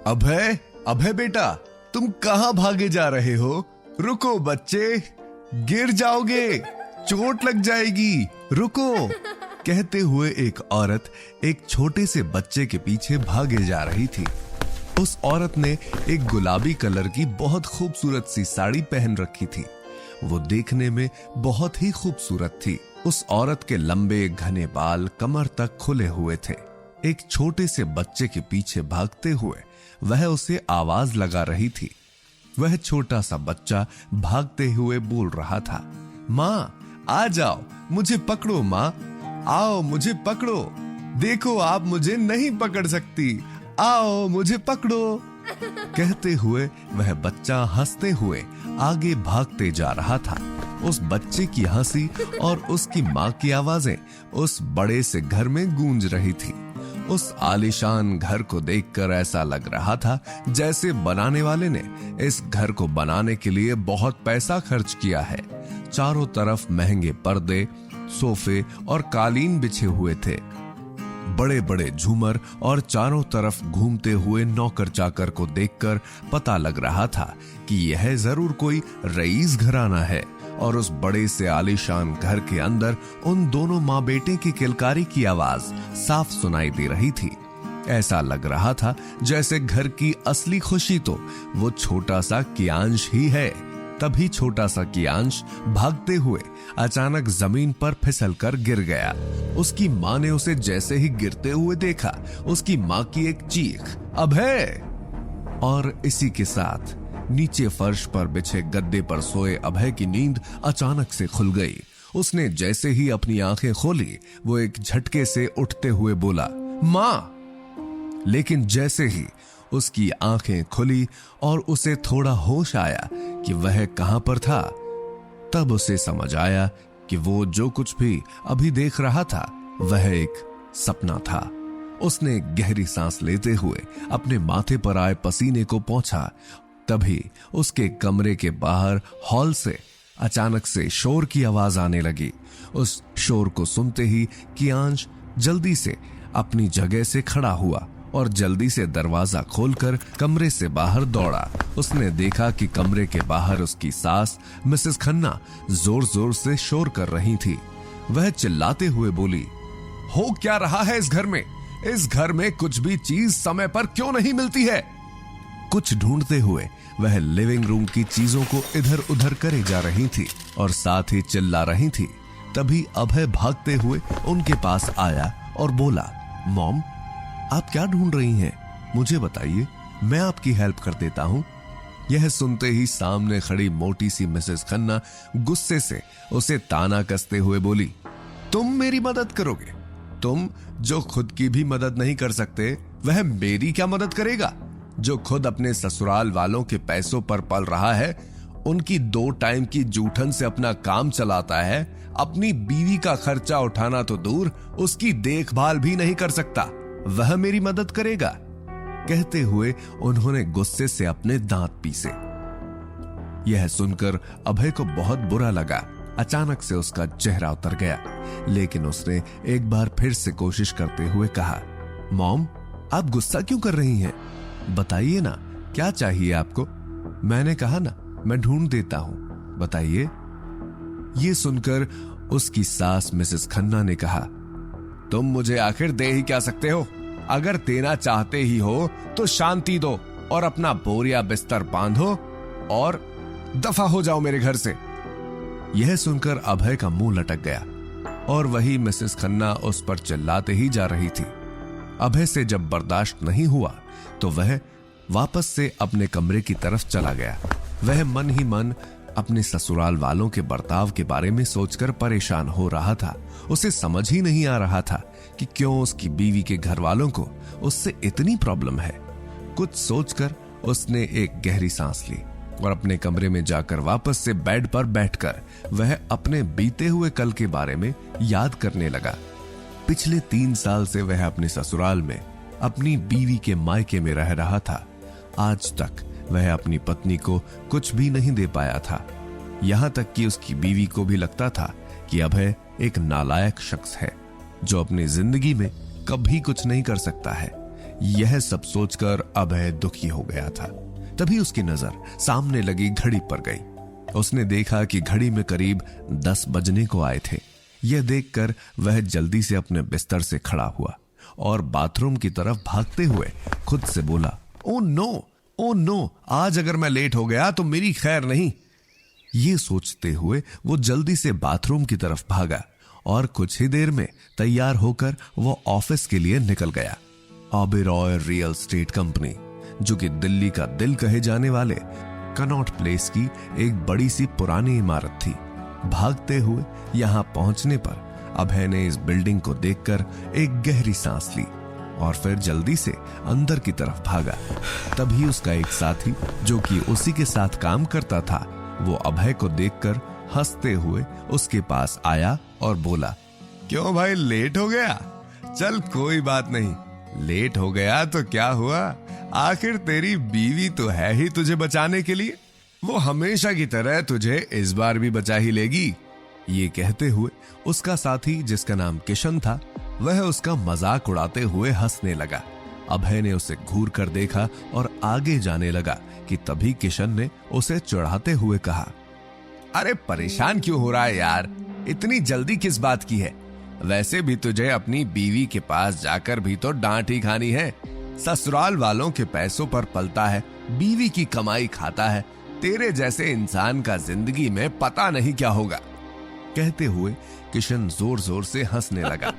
अभय, अभय बेटा, तुम कहां भागे जा रहे हो? रुको बच्चे, गिर जाओगे, चोट लग जाएगी, रुको। कहते हुए एक औरत एक छोटे से बच्चे के पीछे भागे जा रही थी। उस औरत ने एक गुलाबी कलर की बहुत खूबसूरत सी साड़ी पहन रखी थी। वो देखने में बहुत ही खूबसूरत थी। उस औरत के लंबे घने बाल कमर तक खुले हुए थे। एक छोटे से बच्चे के पीछे भागते हुए वह उसे आवाज लगा रही थी। वह छोटा सा बच्चा भागते हुए बोल रहा था, माँ आ जाओ, मुझे पकड़ो, माँ आओ मुझे पकड़ो, देखो आप मुझे नहीं पकड़ सकती, आओ मुझे पकड़ो। कहते हुए वह बच्चा हंसते हुए आगे भागते जा रहा था। उस बच्चे की हंसी और उसकी माँ की आवाजें उस बड़े से घर में गूंज रही थी। उस आलीशान घर को देखकर ऐसा लग रहा था जैसे बनाने वाले ने इस घर को बनाने के लिए बहुत पैसा खर्च किया है। चारों तरफ महंगे पर्दे, सोफे और कालीन बिछे हुए थे। बड़े बड़े झूमर और चारों तरफ घूमते हुए नौकर चाकर को देखकर पता लग रहा था कि यह जरूर कोई रईस घराना है। और उस बड़े से आलीशान घर के अंदर उन दोनों माँ बेटे की किलकारी की आवाज साफ सुनाई दे रही थी। ऐसा लग रहा था जैसे घर की असली खुशी तो वो छोटा सा कियांश ही है। तभी छोटा सा कियांश भागते हुए अचानक जमीन पर फिसलकर गिर गया। उसकी माँ ने उसे जैसे ही गिरते हुए देखा, उसकी माँ की एक चीख, अभय। और इसी के साथ नीचे फर्श पर बिछे गद्दे पर सोए अभय की नींद अचानक से खुल गई। उसने जैसे ही अपनी आंखें खोली, वो एक झटके से उठते हुए बोला, माँ। लेकिन जैसे ही उसकी आंखें खुली और उसे थोड़ा होश आया कि वह कहां पर था, तब उसे समझ आया कि वो जो कुछ भी अभी देख रहा था वह एक सपना था। उसने गहरी सांस लेते हुए अपने माथे पर आए पसीने को पोंछा। तभी उसके कमरे के बाहर हॉल से अचानक से शोर की आवाज आने लगी। उस शोर को सुनते ही कियांश जल्दी से अपनी जगह से खड़ा हुआ और जल्दी से दरवाजा खोलकर कमरे से बाहर दौड़ा। उसने देखा कि कमरे के बाहर उसकी सास मिसेस खन्ना जोर जोर से शोर कर रही थी। वह चिल्लाते हुए बोली, हो क्या रहा है इस घर में? इस घर में कुछ भी चीज समय पर क्यों नहीं मिलती है? कुछ ढूंढते हुए वह लिविंग रूम की चीजों को इधर उधर करे जा रही थी और साथ ही चिल्ला रही थी। तभी अभय भागते हुए उनके पास आया और बोला, मॉम आप क्या ढूंढ रही हैं? मुझे बताइए, मैं आपकी हेल्प कर देता हूं। यह सुनते ही सामने खड़ी मोटी सी मिसेस खन्ना गुस्से से उसे ताना कसते हुए बोली, तुम मेरी मदद करोगे? तुम जो खुद की भी मदद नहीं कर सकते, वह मेरी क्या मदद करेगा? जो खुद अपने ससुराल वालों के पैसों पर पल रहा है, उनकी 2 टाइम की जूठन से अपना काम चलाता है, अपनी बीवी का खर्चा उठाना तो दूर, उसकी देखभाल भी नहीं कर सकता, वह मेरी मदद करेगा? कहते हुए उन्होंने गुस्से से अपने दांत पीसे। यह सुनकर अभय को बहुत बुरा लगा। अचानक से उसका चेहरा उतर गया, लेकिन उसने एक बार फिर से कोशिश करते हुए कहा, मॉम आप गुस्सा क्यों कर रही हैं? बताइए ना, क्या चाहिए आपको? मैंने कहा ना, मैं ढूंढ देता हूं, बताइए। ये सुनकर उसकी सास मिसेस खन्ना ने कहा, तुम मुझे आखिर दे ही क्या सकते हो? अगर देना चाहते ही हो तो शांति दो और अपना बोरिया बिस्तर बांधो और दफा हो जाओ मेरे घर से। यह सुनकर अभय का मुंह लटक गया और वही मिसेस खन्ना उस पर चिल्लाते ही जा रही थी। अभय से जब बर्दाश्त नहीं हुआ तो वह वापस से अपने कमरे की तरफ चला गया। वह मन ही मन अपने ससुराल वालों के बर्ताव के बारे में सोचकर परेशान हो रहा था। उसे समझ ही नहीं आ रहा था कि क्यों उसकी बीवी के घर वालों को उससे इतनी प्रॉब्लम है। कुछ सोचकर उसने एक गहरी सांस ली और अपने कमरे में जाकर वापस से बेड पर बैठकर वह अपने बीते हुए कल के बारे में याद करने लगा। पिछले 3 साल से वह अपने ससुराल में अपनी बीवी के मायके में रह रहा था। आज तक वह अपनी पत्नी को कुछ भी नहीं दे पाया था। यहां तक कि उसकी बीवी को भी लगता था कि अभय एक नालायक शख्स है जो अपनी जिंदगी में कभी कुछ नहीं कर सकता है। यह सब सोचकर अभय दुखी हो गया था। तभी उसकी नजर सामने लगी घड़ी पर गई। उसने देखा कि घड़ी में करीब 10 बजने को आए थे। यह देखकर वह जल्दी से अपने बिस्तर से खड़ा हुआ और बाथरूम की तरफ भागते हुए खुद से बोला, ओ नो, आज अगर मैं लेट हो गया तो मेरी खैर नहीं। ये सोचते हुए वो जल्दी से बाथरूम की तरफ भागा और कुछ ही देर में तैयार होकर वो ऑफिस के लिए निकल गया। ओबेरॉय रियल एस्टेट कंपनी, जो कि दिल्ली का दिल कहे जाने वाले कनॉट प्लेस की एक बड़ी सी पुरानी इमारत थी। भागते हुए यहां पहुंचने पर अभय ने इस बिल्डिंग को देखकर एक गहरी सांस ली और फिर जल्दी से अंदर की तरफ भागा। तभी उसका एक साथी, जो कि उसी के साथ काम करता था, वो अभय को देखकर हंसते हुए उसके पास आया और बोला, क्यों भाई लेट हो गया? चल कोई बात नहीं, लेट हो गया तो क्या हुआ, आखिर तेरी बीवी तो है ही तुझे बचाने के लिए। वो हमेशा की तरह तुझे इस बार भी बचा ही लेगी। ये कहते हुए उसका साथी, जिसका नाम किशन था, वह उसका मजाक उड़ाते हुए हंसने लगा। अभय ने उसे घूर कर देखा और आगे जाने लगा कि तभी किशन ने उसे चिढ़ाते हुए कहा, अरे परेशान क्यों हो रहा है यार, इतनी जल्दी किस बात की है? वैसे भी तुझे अपनी बीवी के पास जाकर भी तो डांट ही खानी है। ससुराल वालों के पैसों पर पलता है, बीवी की कमाई खाता है। तेरे जैसे इंसान का जिंदगी में पता नहीं क्या होगा। कहते हुए किशन जोर जोर से हंसने लगा।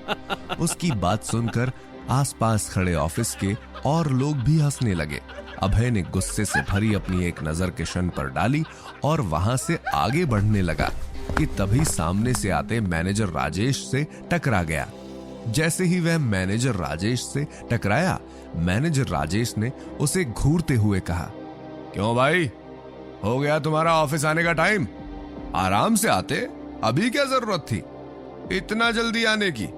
उसकी बात सुनकर आसपास खड़े ऑफिस के और लोग भी हंसने लगे। अभय ने गुस्से से भरी अपनी एक नजर किशन पर डाली और वहां से आगे बढ़ने लगा कि तभी सामने से आते मैनेजर राजेश से टकरा गया। जैसे ही वह मैनेजर राजेश से टकराया, मैनेजर राजेश ने उसे घूरते हुए कहा, क्यों भाई, हो गया तुम्हारा ऑफिस आने का टाइम? आराम से आते, अभी क्या जरूरत थी इतना जल्दी आने की?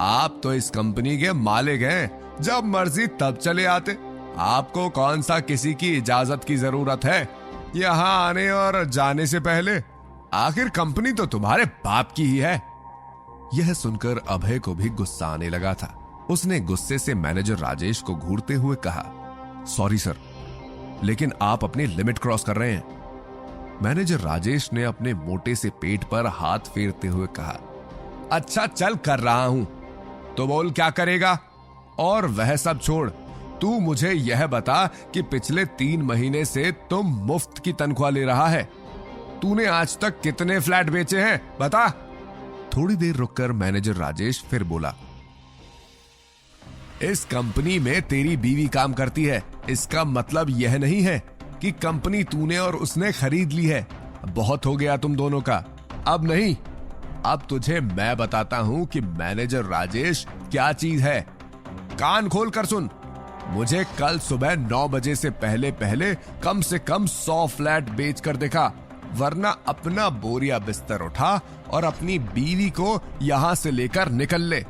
आप तो इस कंपनी के मालिक हैं, जब मर्जी तब चले आते। आपको कौन सा किसी की इजाजत की जरूरत है यहाँ आने और जाने से पहले? आखिर कंपनी तो तुम्हारे बाप की ही है। यह सुनकर अभय को भी गुस्सा आने लगा था। उसने गुस्से से मैनेजर राजेश को घूरते हुए कहा, सॉरी सर, लेकिन आप अपनी लिमिट क्रॉस कर रहे हैं। मैनेजर राजेश ने अपने मोटे से पेट पर हाथ फेरते हुए कहा, अच्छा चल कर रहा हूं तो बोल क्या करेगा? और वह सब छोड़, तू मुझे यह बता कि पिछले 3 महीने से तुम मुफ्त की तनख्वाह ले रहा है। तूने आज तक कितने फ्लैट बेचे हैं बता? थोड़ी देर रुककर मैनेजर राजेश फिर बोला, इस कंपनी में तेरी बीवी काम करती है, इसका मतलब यह नहीं है कि कंपनी तूने और उसने खरीद ली है। बहुत हो गया तुम दोनों का, अब नहीं। अब तुझे मैं बताता हूं कि मैनेजर राजेश क्या चीज है। कान खोल कर सुन, मुझे कल सुबह 9 बजे से पहले पहले कम से कम 100 फ्लैट बेच कर दिखा, वरना अपना बोरिया बिस्तर उठा और अपनी बीवी को यहां से लेकर निकल ले।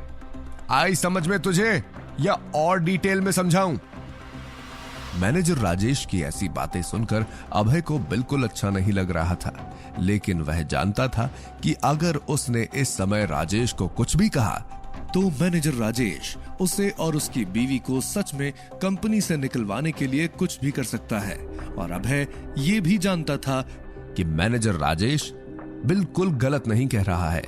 आई समझ में तुझे या और डिटेल में समझाऊं? मैनेजर राजेश की ऐसी बातें सुनकर अभय को बिल्कुल अच्छा नहीं लग रहा था, लेकिन वह जानता था कि अगर उसने इस समय राजेश को कुछ भी कहा तो मैनेजर राजेश उसे और उसकी बीवी को सच में कंपनी से निकलवाने के लिए कुछ भी कर सकता है। और अभय ये भी जानता था कि मैनेजर राजेश बिल्कुल गलत नहीं कह रहा है।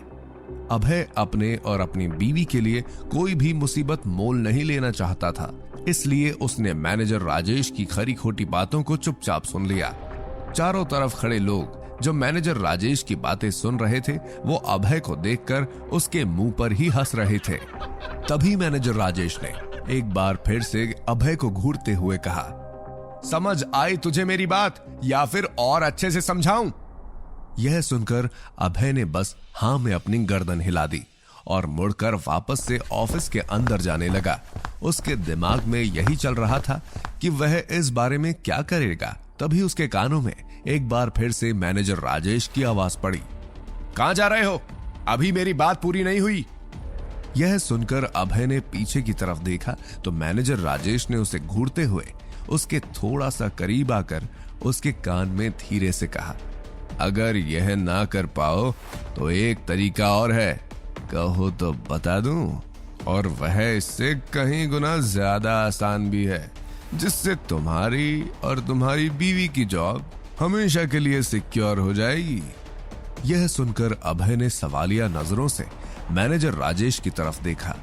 अभय अपने और अपनी बीवी के लिए कोई भी मुसीबत मोल नहीं लेना चाहता था, इसलिए उसने मैनेजर राजेश की खरी खोटी बातों को चुपचाप सुन लिया। चारों तरफ खड़े लोग जो मैनेजर राजेश की बातें सुन रहे थे, वो अभय को देखकर उसके मुंह पर ही हंस रहे थे। तभी मैनेजर राजेश ने एक बार फिर से अभय को घूरते हुए कहा, समझ आई तुझे मेरी बात या फिर और अच्छे से समझाऊं? यह सुनकर अभय ने बस हां में अपनी गर्दन हिला दी और मुड़कर वापस से ऑफिस के अंदर जाने लगा। उसके दिमाग में यही चल रहा था कि वह इस बारे में क्या करेगा। तभी उसके कानों में एक बार फिर से मैनेजर राजेश की आवाज पड़ी, कहां जा रहे हो? अभी मेरी बात पूरी नहीं हुई। यह सुनकर अभय ने पीछे की तरफ देखा तो मैनेजर राजेश ने उसे घूरते हुए उसके थोड़ा सा करीब आकर उसके कान में धीरे से कहा, अगर यह ना कर पाओ तो एक तरीका और है, कहो तो बता दूं? और वह इससे कहीं गुना ज्यादा आसान भी है, जिससे तुम्हारी और तुम्हारी बीवी की जॉब हमेशा के लिए सिक्योर हो जाएगी। यह सुनकर अभय ने सवालिया नजरों से मैनेजर राजेश की तरफ देखा।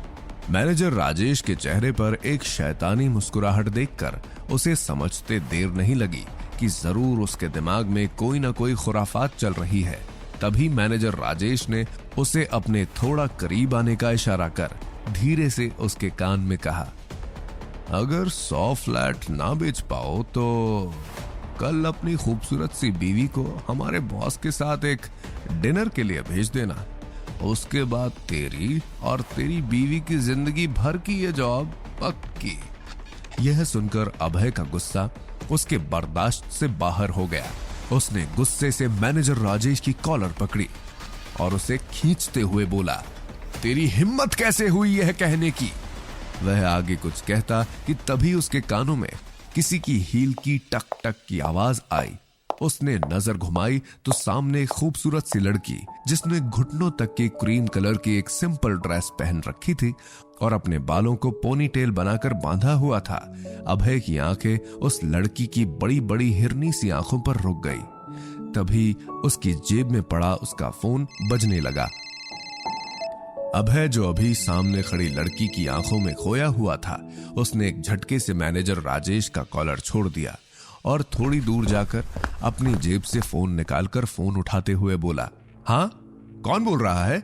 मैनेजर राजेश के चेहरे पर एक शैतानी मुस्कुराहट देखकर उसे समझते देर नहीं लगी कि जरूर उसके दिमाग में कोई ना कोई खुराफात चल रही है। तभी मैनेजर राजेश ने उसे अपने थोड़ा करीब आने का इशारा कर धीरे से उसके कान में कहा, अगर 100 फ्लैट ना बेच पाओ तो कल अपनी खूबसूरत सी बीवी को हमारे बॉस के साथ एक डिनर के लिए भेज देना। उसके बाद तेरी और तेरी बीवी की जिंदगी भर की ये जॉब पक्की। यह सुनकर अभय का गुस्सा उसके बर्दाश्त से बाहर हो गया। उसने गुस्से से मैनेजर राजेश की कॉलर पकड़ी और उसे खींचते हुए बोला, तेरी हिम्मत कैसे हुई यह कहने की। वह आगे कुछ कहता कि तभी उसके कानों में किसी की हील की टक टक की आवाज आई। उसने नजर घुमाई तो सामने एक खूबसूरत सी लड़की, जिसने घुटनों तक की क्रीम कलर की एक सिंपल ड्रेस पहन रखी थी और अपने बालों को पोनीटेल बनाकर बांधा हुआ था। अभय की आंखें उस लड़की की बड़ी बड़ी हिरनी सी आंखों पर रुक गई। तभी उसकी जेब में पड़ा उसका फोन बजने लगा। अभय, जो अभी सामने खड़ी लड़की की आंखों में खोया हुआ था, उसने एक झटके से मैनेजर राजेश का कॉलर छोड़ दिया और थोड़ी दूर जाकर अपनी जेब से फोन निकालकर फोन उठाते हुए बोला, हाँ, कौन बोल रहा है?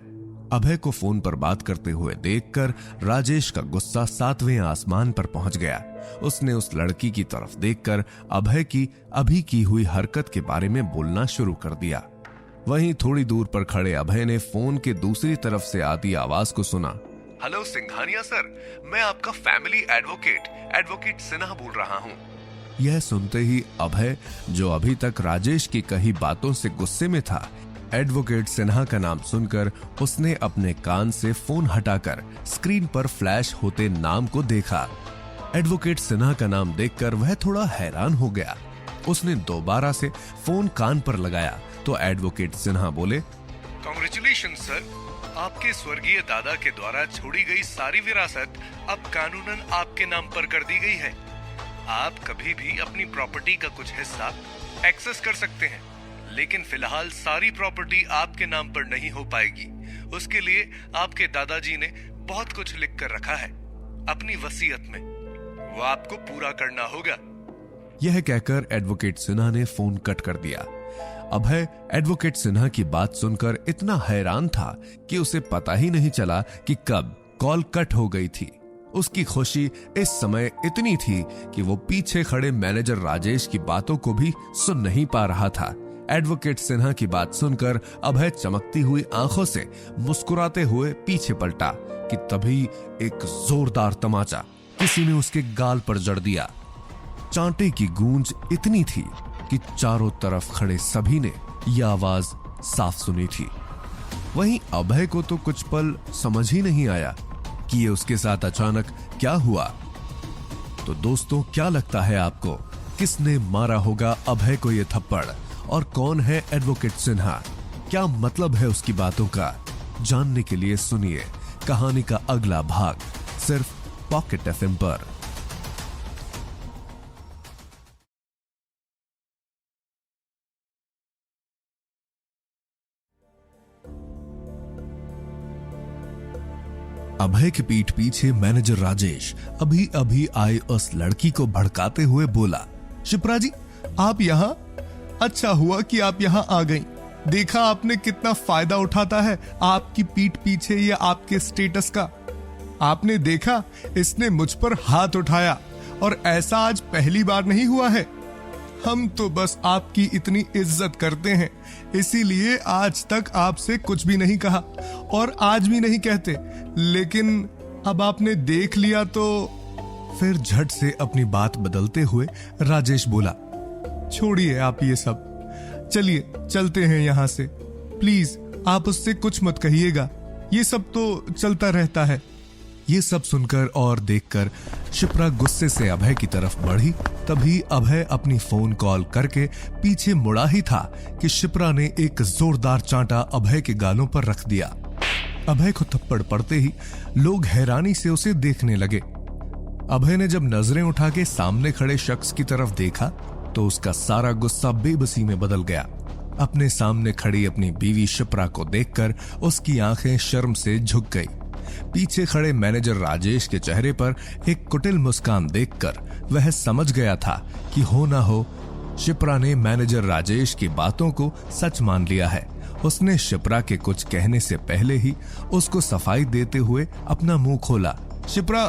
अभय को फोन पर बात करते हुए देखकर राजेश का गुस्सा 7वें आसमान पर पहुंच गया। उसने उस लड़की की तरफ देखकर अभय की अभी की हुई हरकत के बारे में बोलना शुरू कर दिया। वहीं थोड़ी दूर पर खड़े अभय ने फोन के दूसरी तरफ से आती आवाज को सुना। हेलो सिंघानिया सर, मैं आपका फैमिली एडवोकेट सिन्हा बोल रहा हूँ। यह सुनते ही अभय, जो अभी तक राजेश की कही बातों से गुस्से में था, एडवोकेट सिन्हा का नाम सुनकर उसने अपने कान से फोन हटाकर स्क्रीन पर फ्लैश होते नाम को देखा। एडवोकेट सिन्हा का नाम देखकर वह थोड़ा हैरान हो गया। उसने दोबारा से फोन कान पर लगाया तो एडवोकेट सिन्हा बोले, कांग्रेचुलेशन सर, आपके स्वर्गीय दादा के द्वारा छोड़ी गई सारी विरासत अब कानूनन आपके नाम पर कर दी गई है। आप कभी भी अपनी प्रॉपर्टी का कुछ हिस्सा एक्सेस कर सकते हैं, लेकिन फिलहाल सारी प्रॉपर्टी आपके नाम पर नहीं हो पाएगी। उसके लिए आपके दादाजी ने बहुत कुछ लिख कर रखा है अपनी वसीयत में, वो आपको पूरा करना होगा। यह कहकर एडवोकेट सिन्हा ने फोन कट कर दिया। अभय एडवोकेट सिन्हा की बात सुनकर इतना हैरान था कि उसे पता ही नहीं चला कि कब कॉल कट हो गई थी। उसकी खुशी इस समय इतनी थी कि वो पीछे खड़े मैनेजर राजेश की बातों को भी सुन नहीं पा रहा था। एडवोकेट सिन्हा की बात सुनकर अभय चमकती हुई आंखों से मुस्कुराते हुए पीछे पलटा कि तभी एक जोरदार तमाचा किसी ने उसके गाल पर जड़ दिया। चांटे की गूंज इतनी थी कि चारों तरफ खड़े सभी ने यह आवाज साफ सुनी थी। वहीं अभय को तो कुछ पल समझ ही नहीं आया कि ये उसके साथ अचानक क्या हुआ। तो दोस्तों, क्या लगता है आपको, किसने मारा होगा अभय को ये थप्पड़ और कौन है एडवोकेट सिन्हा? क्या मतलब है उसकी बातों का? जानने के लिए सुनिए कहानी का अगला भाग सिर्फ पॉकेट एफएम पर। अभय के पीठ पीछे मैनेजर राजेश अभी अभी आई उस लड़की को भड़काते हुए बोला, शिप्रा जी, आप यहाँ? अच्छा हुआ कि आप यहाँ आ गईं। देखा आपने कितना फायदा उठाता है आपकी पीठ पीछे ये आपके स्टेटस का। आपने देखा इसने मुझ पर हाथ उठाया और ऐसा आज पहली बार नहीं हुआ है। हम तो बस आपकी इतनी इज्जत करते हैं, इसीलिए आज तक आपसे कुछ भी नहीं कहा और आज भी नहीं कहते, लेकिन अब आपने देख लिया तो। फिर झट से अपनी बात बदलते हुए राजेश बोला, छोड़िए आप ये सब, चलिए चलते हैं यहाँ से। प्लीज आप उससे कुछ मत कहिएगा, ये सब तो चलता रहता है। ये सब सुनकर और देखकर शिप्रा गुस्से से अभय की तरफ बढ़ी। तभी अभय अपनी फोन कॉल करके पीछे मुड़ा ही था कि शिप्रा ने एक जोरदार चांटा अभय के गालों पर रख दिया। अभय को थप्पड़ पड़ते ही लोग हैरानी से उसे देखने लगे। अभय ने जब नजरें उठा के सामने खड़े शख्स की तरफ देखा तो उसका सारा गुस्सा बेबसी में बदल गया। अपने सामने खड़ी अपनी बीवी शिप्रा को देखकर उसकी आंखें शर्म से झुक गई। पीछे खड़े मैनेजर राजेश के चेहरे पर एक कुटिल मुस्कान देखकर वह समझ गया था कि हो ना हो शिप्रा ने मैनेजर राजेश की बातों को सच मान लिया है। उसने शिप्रा के कुछ कहने से पहले ही उसको सफाई देते हुए अपना मुंह खोला। शिप्रा।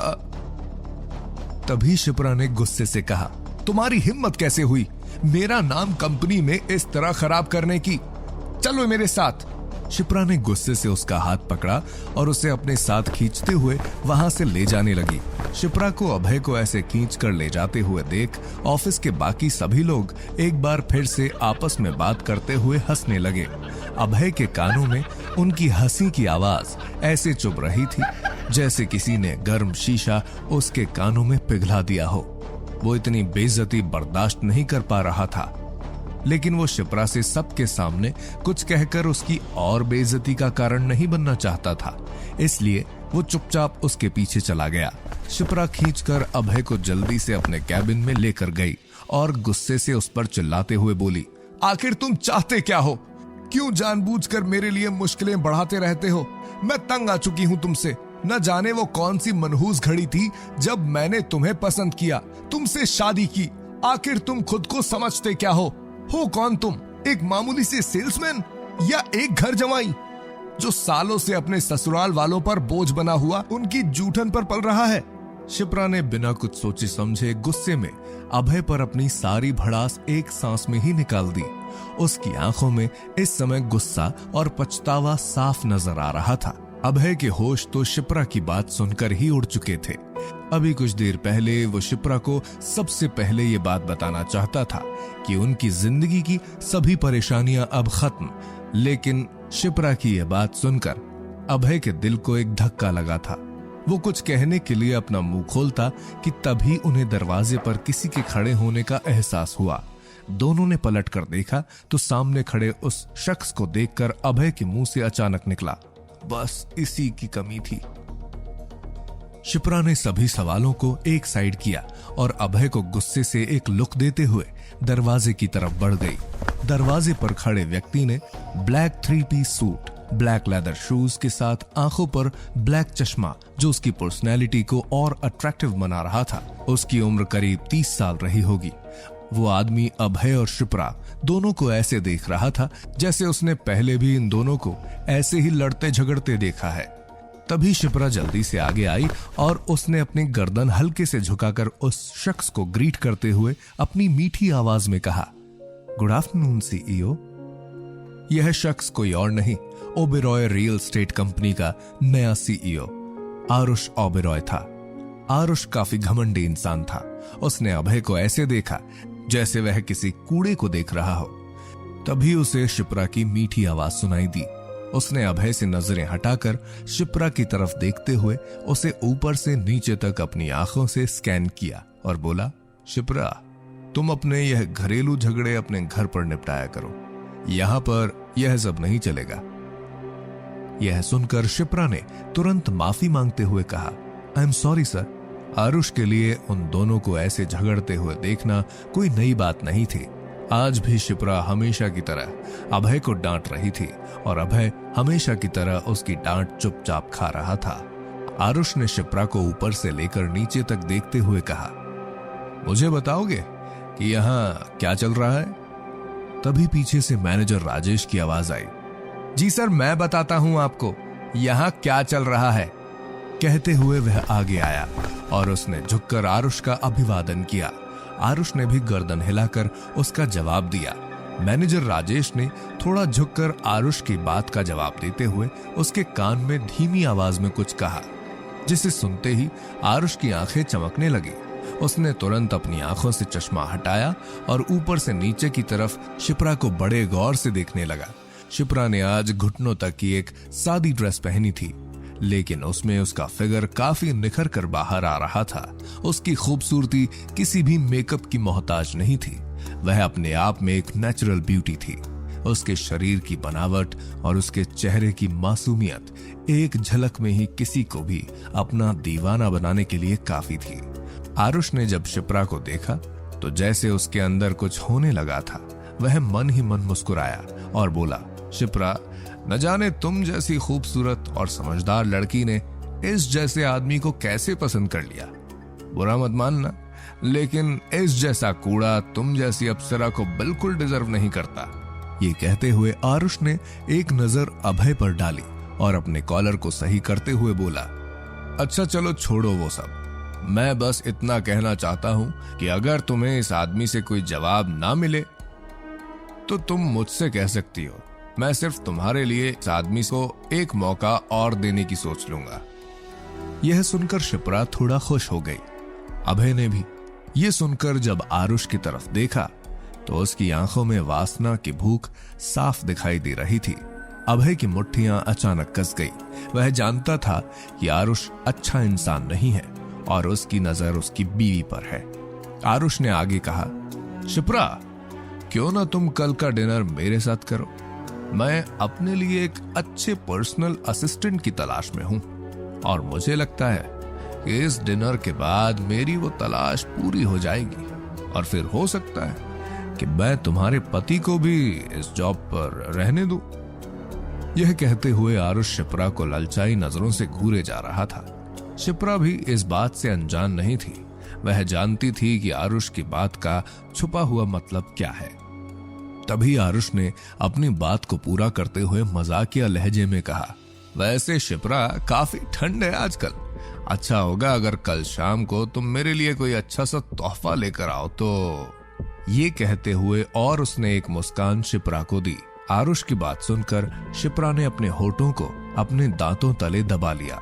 तभी शिप्रा ने गुस्से से कहा, तुम्हारी हिम्मत कैसे हुई मेरा नाम कंपनी में इस तरह खराब करने की? चलो मेरे साथ। शिप्रा ने गुस्से से उसका हाथ पकड़ा और उसे अपने साथ खींचते हुए वहां से ले जाने लगी। शिप्रा को अभय को ऐसे खींच कर ले जाते हुए देख ऑफिस के बाकी सभी लोग एक बार फिर से आपस में बात करते हुए हंसने लगे। अभय के कानों में उनकी हंसी की आवाज ऐसे चुभ रही थी जैसे किसी ने गर्म शीशा उसके कानों में पिघला दिया हो। वो इतनी बेइज्जती बर्दाश्त नहीं कर पा रहा था, लेकिन वो शिप्रा से सबके सामने कुछ कहकर उसकी और बेइज्जती का कारण नहीं बनना चाहता था, इसलिए वो चुपचाप उसके पीछे चला गया। शिप्रा खींचकर अभय को जल्दी से अपने कैबिन में लेकर गई और गुस्से से उस पर चिल्लाते हुए बोली, आखिर तुम चाहते क्या हो? क्यों जानबूझकर मेरे लिए मुश्किलें बढ़ाते रहते हो? मैं तंग आ चुकी हूं तुमसे। न जाने वो कौन सी मनहूस घड़ी थी जब मैंने तुम्हें पसंद किया, तुमसे शादी की। आखिर तुम खुद को समझते क्या हो कौन तुम? एक मामूली से सेल्समैन या एक घर जमाई जो सालों से अपने ससुराल वालों पर बोझ बना हुआ उनकी जूठन पर पल रहा है? शिप्रा ने बिना कुछ सोचे समझे गुस्से में अभय पर अपनी सारी भड़ास एक सांस में ही निकाल दी। उसकी आंखों में इस समय गुस्सा और पछतावा साफ नजर आ रहा था। अभय के होश तो शिप्रा की बात सुनकर ही उड़ चुके थे। अभी कुछ देर पहले वो शिप्रा को सबसे पहले ये बात बताना चाहता था कि उनकी जिंदगी की सभी परेशानियां अब खत्म, लेकिन शिप्रा की यह बात सुनकर अभय के दिल को एक धक्का लगा था। वो कुछ कहने के लिए अपना मुंह खोलता कि तभी उन्हें दरवाजे पर किसी के खड़े होने का एहसास हुआ। दोनों ने पलट कर देखा तो सामने खड़े उस शख्स को देखकर अभय के मुंह से अचानक निकला, बस इसी की कमी थी। शिप्रा ने सभी सवालों को एक साइड किया और अभय को गुस्से से एक लुक देते हुए दरवाजे की तरफ बढ़ गई। दरवाजे पर खड़े व्यक्ति ने black 3-piece suit, black leather shoes के साथ आंखों पर ब्लैक चश्मा जो उसकी पर्सनैलिटी को और अट्रैक्टिव बना रहा था। उसकी उम्र करीब 30 साल रही होगी। वो आदमी अभय और शिप्रा दोनों को ऐसे देख रहा था जैसे उसने पहले भी इन दोनों को ऐसे ही लड़ते झगड़ते देखा है। तभी शिप्रा जल्दी से आगे आई और उसने अपनी गर्दन हल्के से झुकाकर उस शख्स को ग्रीट करते हुए अपनी मीठी आवाज में कहा, गुड आफ्टरनून सीईओ। यह शख्स कोई और नहीं, ओबेरॉय रियल एस्टेट कंपनी का नया सीईओ आरुष ओबेरॉय था। आरुष काफी घमंडी इंसान था। उसने अभय को ऐसे देखा जैसे वह किसी कूड़े को देख रहा हो। तभी उसे शिप्रा की मीठी आवाज सुनाई दी। उसने अभय से नजरें हटाकर शिप्रा की तरफ देखते हुए उसे ऊपर से नीचे तक अपनी आंखों से स्कैन किया और बोला, शिप्रा, तुम अपने यह घरेलू झगड़े अपने घर पर निपटाया करो, यहां पर यह सब नहीं चलेगा। यह सुनकर शिप्रा ने तुरंत माफी मांगते हुए कहा, I am sorry sir. Aarush के लिए उन दोनों को ऐसे झगड़ते हुए देखना कोई नई बात नहीं थी। आज भी शिप्रा हमेशा की तरह अभय को डांट रही थी और अभय हमेशा की तरह उसकी डांट चुपचाप खा रहा था। आरुष ने शिप्रा को ऊपर से लेकर नीचे तक देखते हुए कहा, मुझे बताओगे कि यहाँ क्या चल रहा है? तभी पीछे से मैनेजर राजेश की आवाज आई, जी सर, मैं बताता हूं आपको यहाँ क्या चल रहा है। कहते हुए वह आगे आया और उसने झुककर आरुष का अभिवादन किया। आरुष ने भी गर्दन हिलाकर उसका जवाब दिया। मैनेजर राजेश ने थोड़ा झुककर आरुष की बात का जवाब देते हुए उसके कान में धीमी आवाज में कुछ कहा, जिसे सुनते ही आरुष की आंखें चमकने लगी। उसने तुरंत अपनी आंखों से चश्मा हटाया और ऊपर से नीचे की तरफ शिप्रा को बड़े गौर से देखने लगा। शिप्रा ने आज घुटनों तक की एक सादी ड्रेस पहनी थी, लेकिन उसमें उसका फिगर काफी निखर कर बाहर आ रहा था। उसकी खूबसूरती किसी भी मेकअप की मोहताज नहीं थी। वह अपने आप में एक नेचुरल ब्यूटी थी। उसके शरीर की बनावट और उसके चेहरे की मासूमियत एक झलक में ही किसी को भी अपना दीवाना बनाने के लिए काफी थी। आरुष ने जब शिप्रा को देखा तो जैसे उसके अंदर कुछ होने लगा था। वह मन ही मन मुस्कुराया और बोला, शिप्रा, न जाने तुम जैसी खूबसूरत और समझदार लड़की ने इस जैसे आदमी को कैसे पसंद कर लिया। बुरा मत मानना, लेकिन इस जैसा कूड़ा तुम जैसी अप्सरा को बिल्कुल डिजर्व नहीं करता। ये कहते हुए आरुष ने एक नजर अभय पर डाली और अपने कॉलर को सही करते हुए बोला, अच्छा चलो छोड़ो वो सब, मैं बस इतना कहना चाहता हूं कि अगर तुम्हें इस आदमी से कोई जवाब ना मिले तो तुम मुझसे कह सकती हो। मैं सिर्फ तुम्हारे लिए इस आदमी को एक मौका और देने की सोच लूंगा। यह सुनकर शिप्रा थोड़ा खुश हो गई। अभय ने भी यह सुनकर जब आरुष की तरफ देखा तो उसकी आंखों में वासना की भूख साफ दिखाई दे रही थी। अभय की मुट्ठियां अचानक कस गई। वह जानता था कि आरुष अच्छा इंसान नहीं है और उसकी नजर उसकी बीवी पर है। आरुष ने आगे कहा, शिप्रा, क्यों ना तुम कल का डिनर मेरे साथ करो। मैं अपने लिए एक अच्छे पर्सनल असिस्टेंट की तलाश में हूं और मुझे लगता है कि इस डिनर के बाद मेरी वो तलाश पूरी हो जाएगी और फिर हो सकता है कि मैं तुम्हारे पति को भी इस जॉब पर रहने दूं। यह कहते हुए आरुष शिप्रा को ललचाई नजरों से घूरे जा रहा था। शिप्रा भी इस बात से अनजान नहीं थी। वह जानती थी कि आरुष की बात का छुपा हुआ मतलब क्या है। तभी आरुष ने अपनी बात को पूरा करते हुए मजाकिया लहजे में कहा, वैसे शिप्रा काफी ठंड है आजकल। अच्छा होगा अगर कल शाम को तुम मेरे लिए कोई अच्छा सा तोहफा लेकर आओ तो। ये कहते हुए और उसने एक मुस्कान शिप्रा को दी। आरुष की बात सुनकर शिप्रा ने अपने होठों को अपने दांतों तले दबा लिया।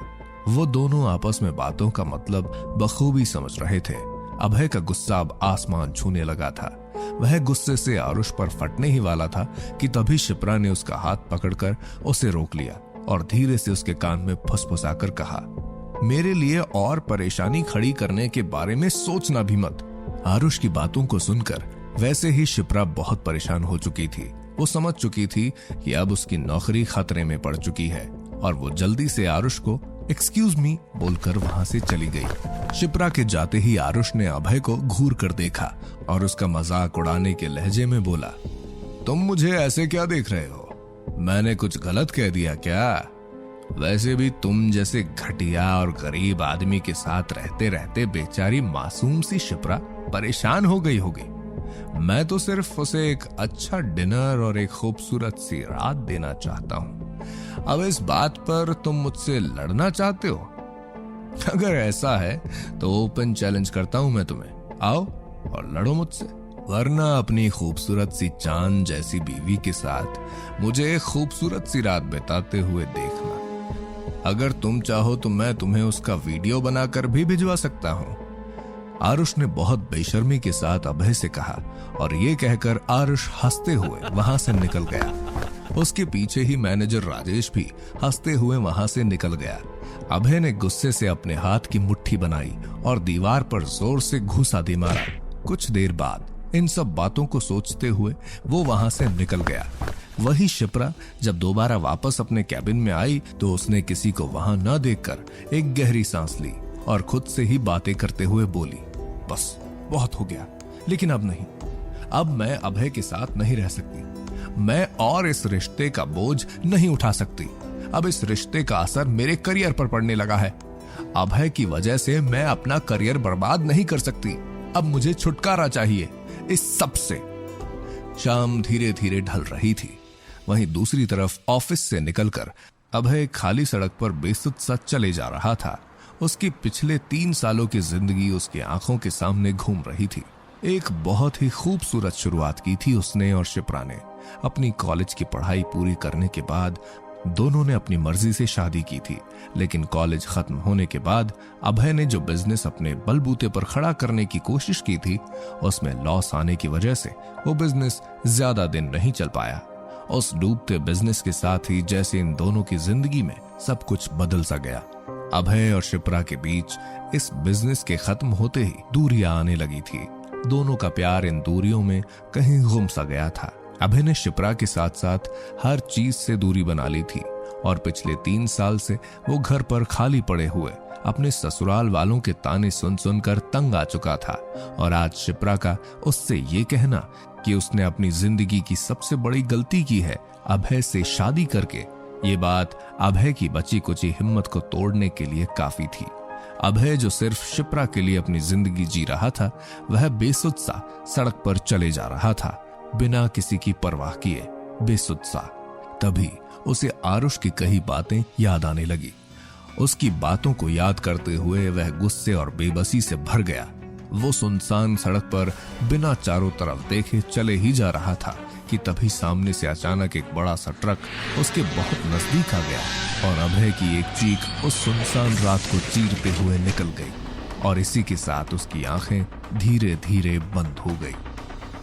वो दोनों आपस में बातों का मतलब बखूबी समझ रहे थे। अभय का गुस्सा अब आसमान छूने लगा था। वह गुस्से से आरुष पर फटने ही वाला था कि तभी शिप्रा ने उसका हाथ पकड़कर उसे रोक लिया और धीरे से उसके कान में फुसफुसाकर कहा, मेरे लिए और परेशानी खड़ी करने के बारे में सोचना भी मत। आरुष की बातों को सुनकर वैसे ही शिप्रा बहुत परेशान हो चुकी थी। वो समझ चुकी थी कि अब उसकी नौकरी खतरे में पड़ चुकी है और वो जल्दी से आरुष को एक्सक्यूज मी बोलकर वहां से चली गई। शिप्रा के जाते ही आरुष ने अभय को घूर कर देखा और उसका मजाक उड़ाने के लहजे में बोला, तुम मुझे ऐसे क्या देख रहे हो? मैंने कुछ गलत कह दिया क्या? वैसे भी तुम जैसे घटिया और गरीब आदमी के साथ रहते रहते बेचारी मासूम सी शिप्रा परेशान हो गई होगी। मैं तो सिर्फ उसे एक अच्छा डिनर और एक खूबसूरत सी रात देना चाहता हूं। अब इस बात पर तुम मुझसे लड़ना चाहते हो? अगर ऐसा है तो ओपन चैलेंज करता हूं मैं तुम्हें, आओ और लड़ो मुझसे। वरना अपनी खूबसूरत सी चांद जैसी बीवी के साथ मुझे एक खूबसूरत सी रात बिताते हुए देखना। अगर तुम चाहो तो मैं तुम्हें उसका वीडियो बनाकर भी भिजवा सकता हूं। आरुष ने बहुत बेशर्मी के साथ अभय से कहा और ये कहकर आरुष हंसते हुए वहां से निकल गया। उसके पीछे ही मैनेजर राजेश भी हंसते हुए वहां से निकल गया। अभय ने गुस्से से अपने हाथ की मुट्ठी बनाई और दीवार पर जोर से घूसा दे मारा। कुछ देर बाद इन सब बातों को सोचते हुए वो वहां से निकल गया। वही शिप्रा जब दोबारा वापस अपने कैबिन में आई तो उसने किसी को वहां न देखकर एक गहरी सांस ली और खुद से ही बातें करते हुए बोली, बस बहुत हो गया, लेकिन अब नहीं। अब मैं अभय के साथ नहीं रह सकती। मैं और इस रिश्ते का बोझ नहीं उठा सकती। अब इस रिश्ते का असर मेरे करियर पर पड़ने लगा है। अभय की वजह से मैं अपना करियर बर्बाद नहीं कर सकती। अब मुझे छुटकारा चाहिए इस सब से। शाम धीरे धीरे ढल रही थी। वहीं दूसरी तरफ ऑफिस से निकलकर अभय खाली सड़क पर बेसुध सा चले जा रहा था। उसकी पिछले 3 सालों की जिंदगी उसकी आंखों के सामने घूम रही थी। एक बहुत ही खूबसूरत शुरुआत की थी उसने और शिप्रा ने। अपनी कॉलेज की पढ़ाई पूरी करने के बाद दोनों ने अपनी मर्जी से शादी की थी, लेकिन कॉलेज खत्म होने के बाद अभय ने जो बिजनेस अपने बलबूते पर खड़ा करने की कोशिश की थी उसमें लॉस आने की वजह से वो बिजनेस ज्यादा दिन नहीं चल पाया। उस डूबते बिजनेस के साथ ही जैसे इन दोनों की जिंदगी में सब कुछ बदल सा गया। अभय और शिप्रा के बीच इस बिजनेस के खत्म होते ही दूरियां आने लगी थी। दोनों का प्यार इन दूरियों में कहीं गुम सा गया था। अभय ने शिप्रा के साथ साथ हर चीज से दूरी बना ली थी और पिछले 3 साल से वो घर पर खाली पड़े हुए अपने ससुराल वालों के ताने सुन सुनकर तंग आ चुका था। और आज शिप्रा का उससे ये कहना कि उसने अपनी जिंदगी की सबसे बड़ी गलती की है अभय से शादी करके, ये बात अभय की बची कुची हिम्मत को तोड़ने के लिए काफी थी। अभय जो सिर्फ शिप्रा के लिए अपनी जिंदगी जी रहा था, वह बेसुध सा सड़क पर चले जा रहा था, बिना किसी की परवाह किए, बेसुध सा। तभी उसे आरुष की कही बातें याद आने लगी। उसकी बातों को याद करते हुए वह गुस्से और बेबसी से भर गया। वो सुनसान सड़क पर बिना चारों तरफ देखे चले ही जा रहा था कि तभी सामने से अचानक एक बड़ा सा ट्रक उसके बहुत नजदीक आ गया और अभय की एक चीख उस सुनसान रात को चीरते हुए निकल गई और इसी के साथ उसकी आंखें धीरे धीरे बंद हो गई।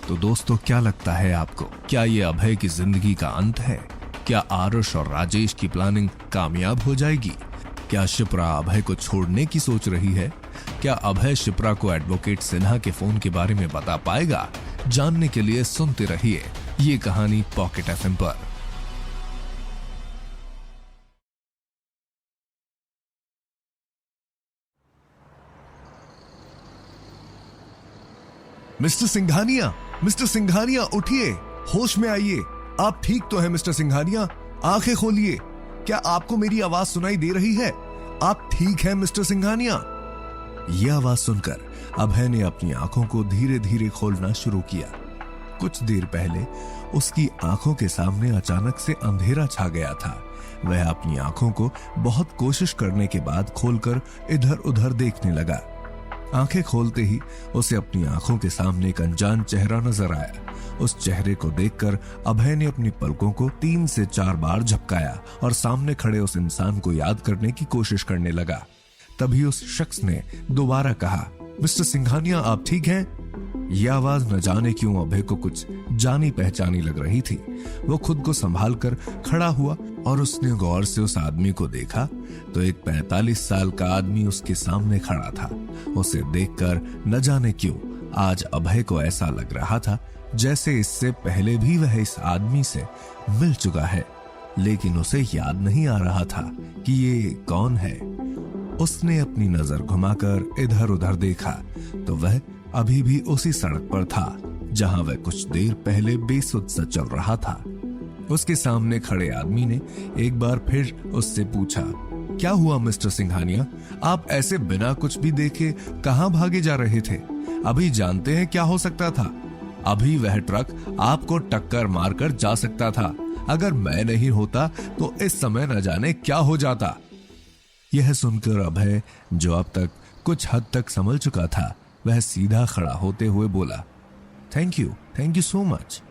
तो दोस्तों, क्या लगता है आपको, क्या ये अभय की जिंदगी का अंत है? क्या आरुष और राजेश की प्लानिंग कामयाब हो जाएगी? क्या शिप्रा अभय को छोड़ने की सोच रही है? क्या अभय शिप्रा को एडवोकेट सिन्हा के फोन के बारे में बता पाएगा? जानने के लिए सुनते रहिए ये कहानी पॉकेट एफएम पर। मिस्टर सिंघानिया उठिए, होश में आइए। आप ठीक तो हैं मिस्टर सिंघानिया? आंखें खोलिए। क्या आपको मेरी आवाज सुनाई दे रही है? आप ठीक हैं मिस्टर सिंघानिया? यह आवाज सुनकर अभय ने अपनी आंखों को धीरे धीरे खोलना शुरू किया। कुछ देर पहले उसकी आंखों के सामने अचानक से अंधेरा छा गया था। वह अपनी आंखों को बहुत कोशिश करने के बाद खोलकर इधर उधर देखने लगा। आंखें खोलते ही उसे अपनी आंखों के सामने एक अनजान चेहरा नजर आया। उस चेहरे को देखकर अभय ने अपनी पलकों को 3 से 4 बार झपकाया और सामने खड़े उस इंसान को याद करने की कोशिश करने लगा। तभी उस शख्स ने दोबारा कहा, मिस्टर सिंघानिया, आप ठीक हैं? यह आवाज न जाने क्यों अभय को कुछ जानी पहचानी लग रही थी। वो खुद को संभाल कर खड़ा हुआ और उसने गौर से उस आदमी को देखा तो एक 45 साल का आदमी उसके सामने खड़ा था। उसे देखकर न जाने क्यों आज अभय को ऐसा लग रहा था जैसे इससे पहले भी वह इस आदमी से मिल चुका है, लेकिन उसे याद नहीं आ रहा था कि ये कौन है। उसने अपनी नजर घुमाकर इधर उधर देखा तो वह अभी भी उसी सड़क पर था जहां वह कुछ देर पहले बेसुध सा चल रहा था। उसके सामने खड़े आदमी ने एक बार फिर उससे पूछा, क्या हुआ मिस्टर सिंघानिया? आप ऐसे बिना कुछ भी देखे कहां भागे जा रहे थे? अभी जानते हैं क्या हो सकता था? अभी वह ट्रक आपको टक्कर मारकर जा सकता था। अगर मैं नहीं होता तो इस समय न जाने क्या हो जाता। यह सुनकर अभय, जो अब तक कुछ हद तक संभल चुका था, वह सीधा खड़ा होते हुए बोला, थैंक यू सो मच।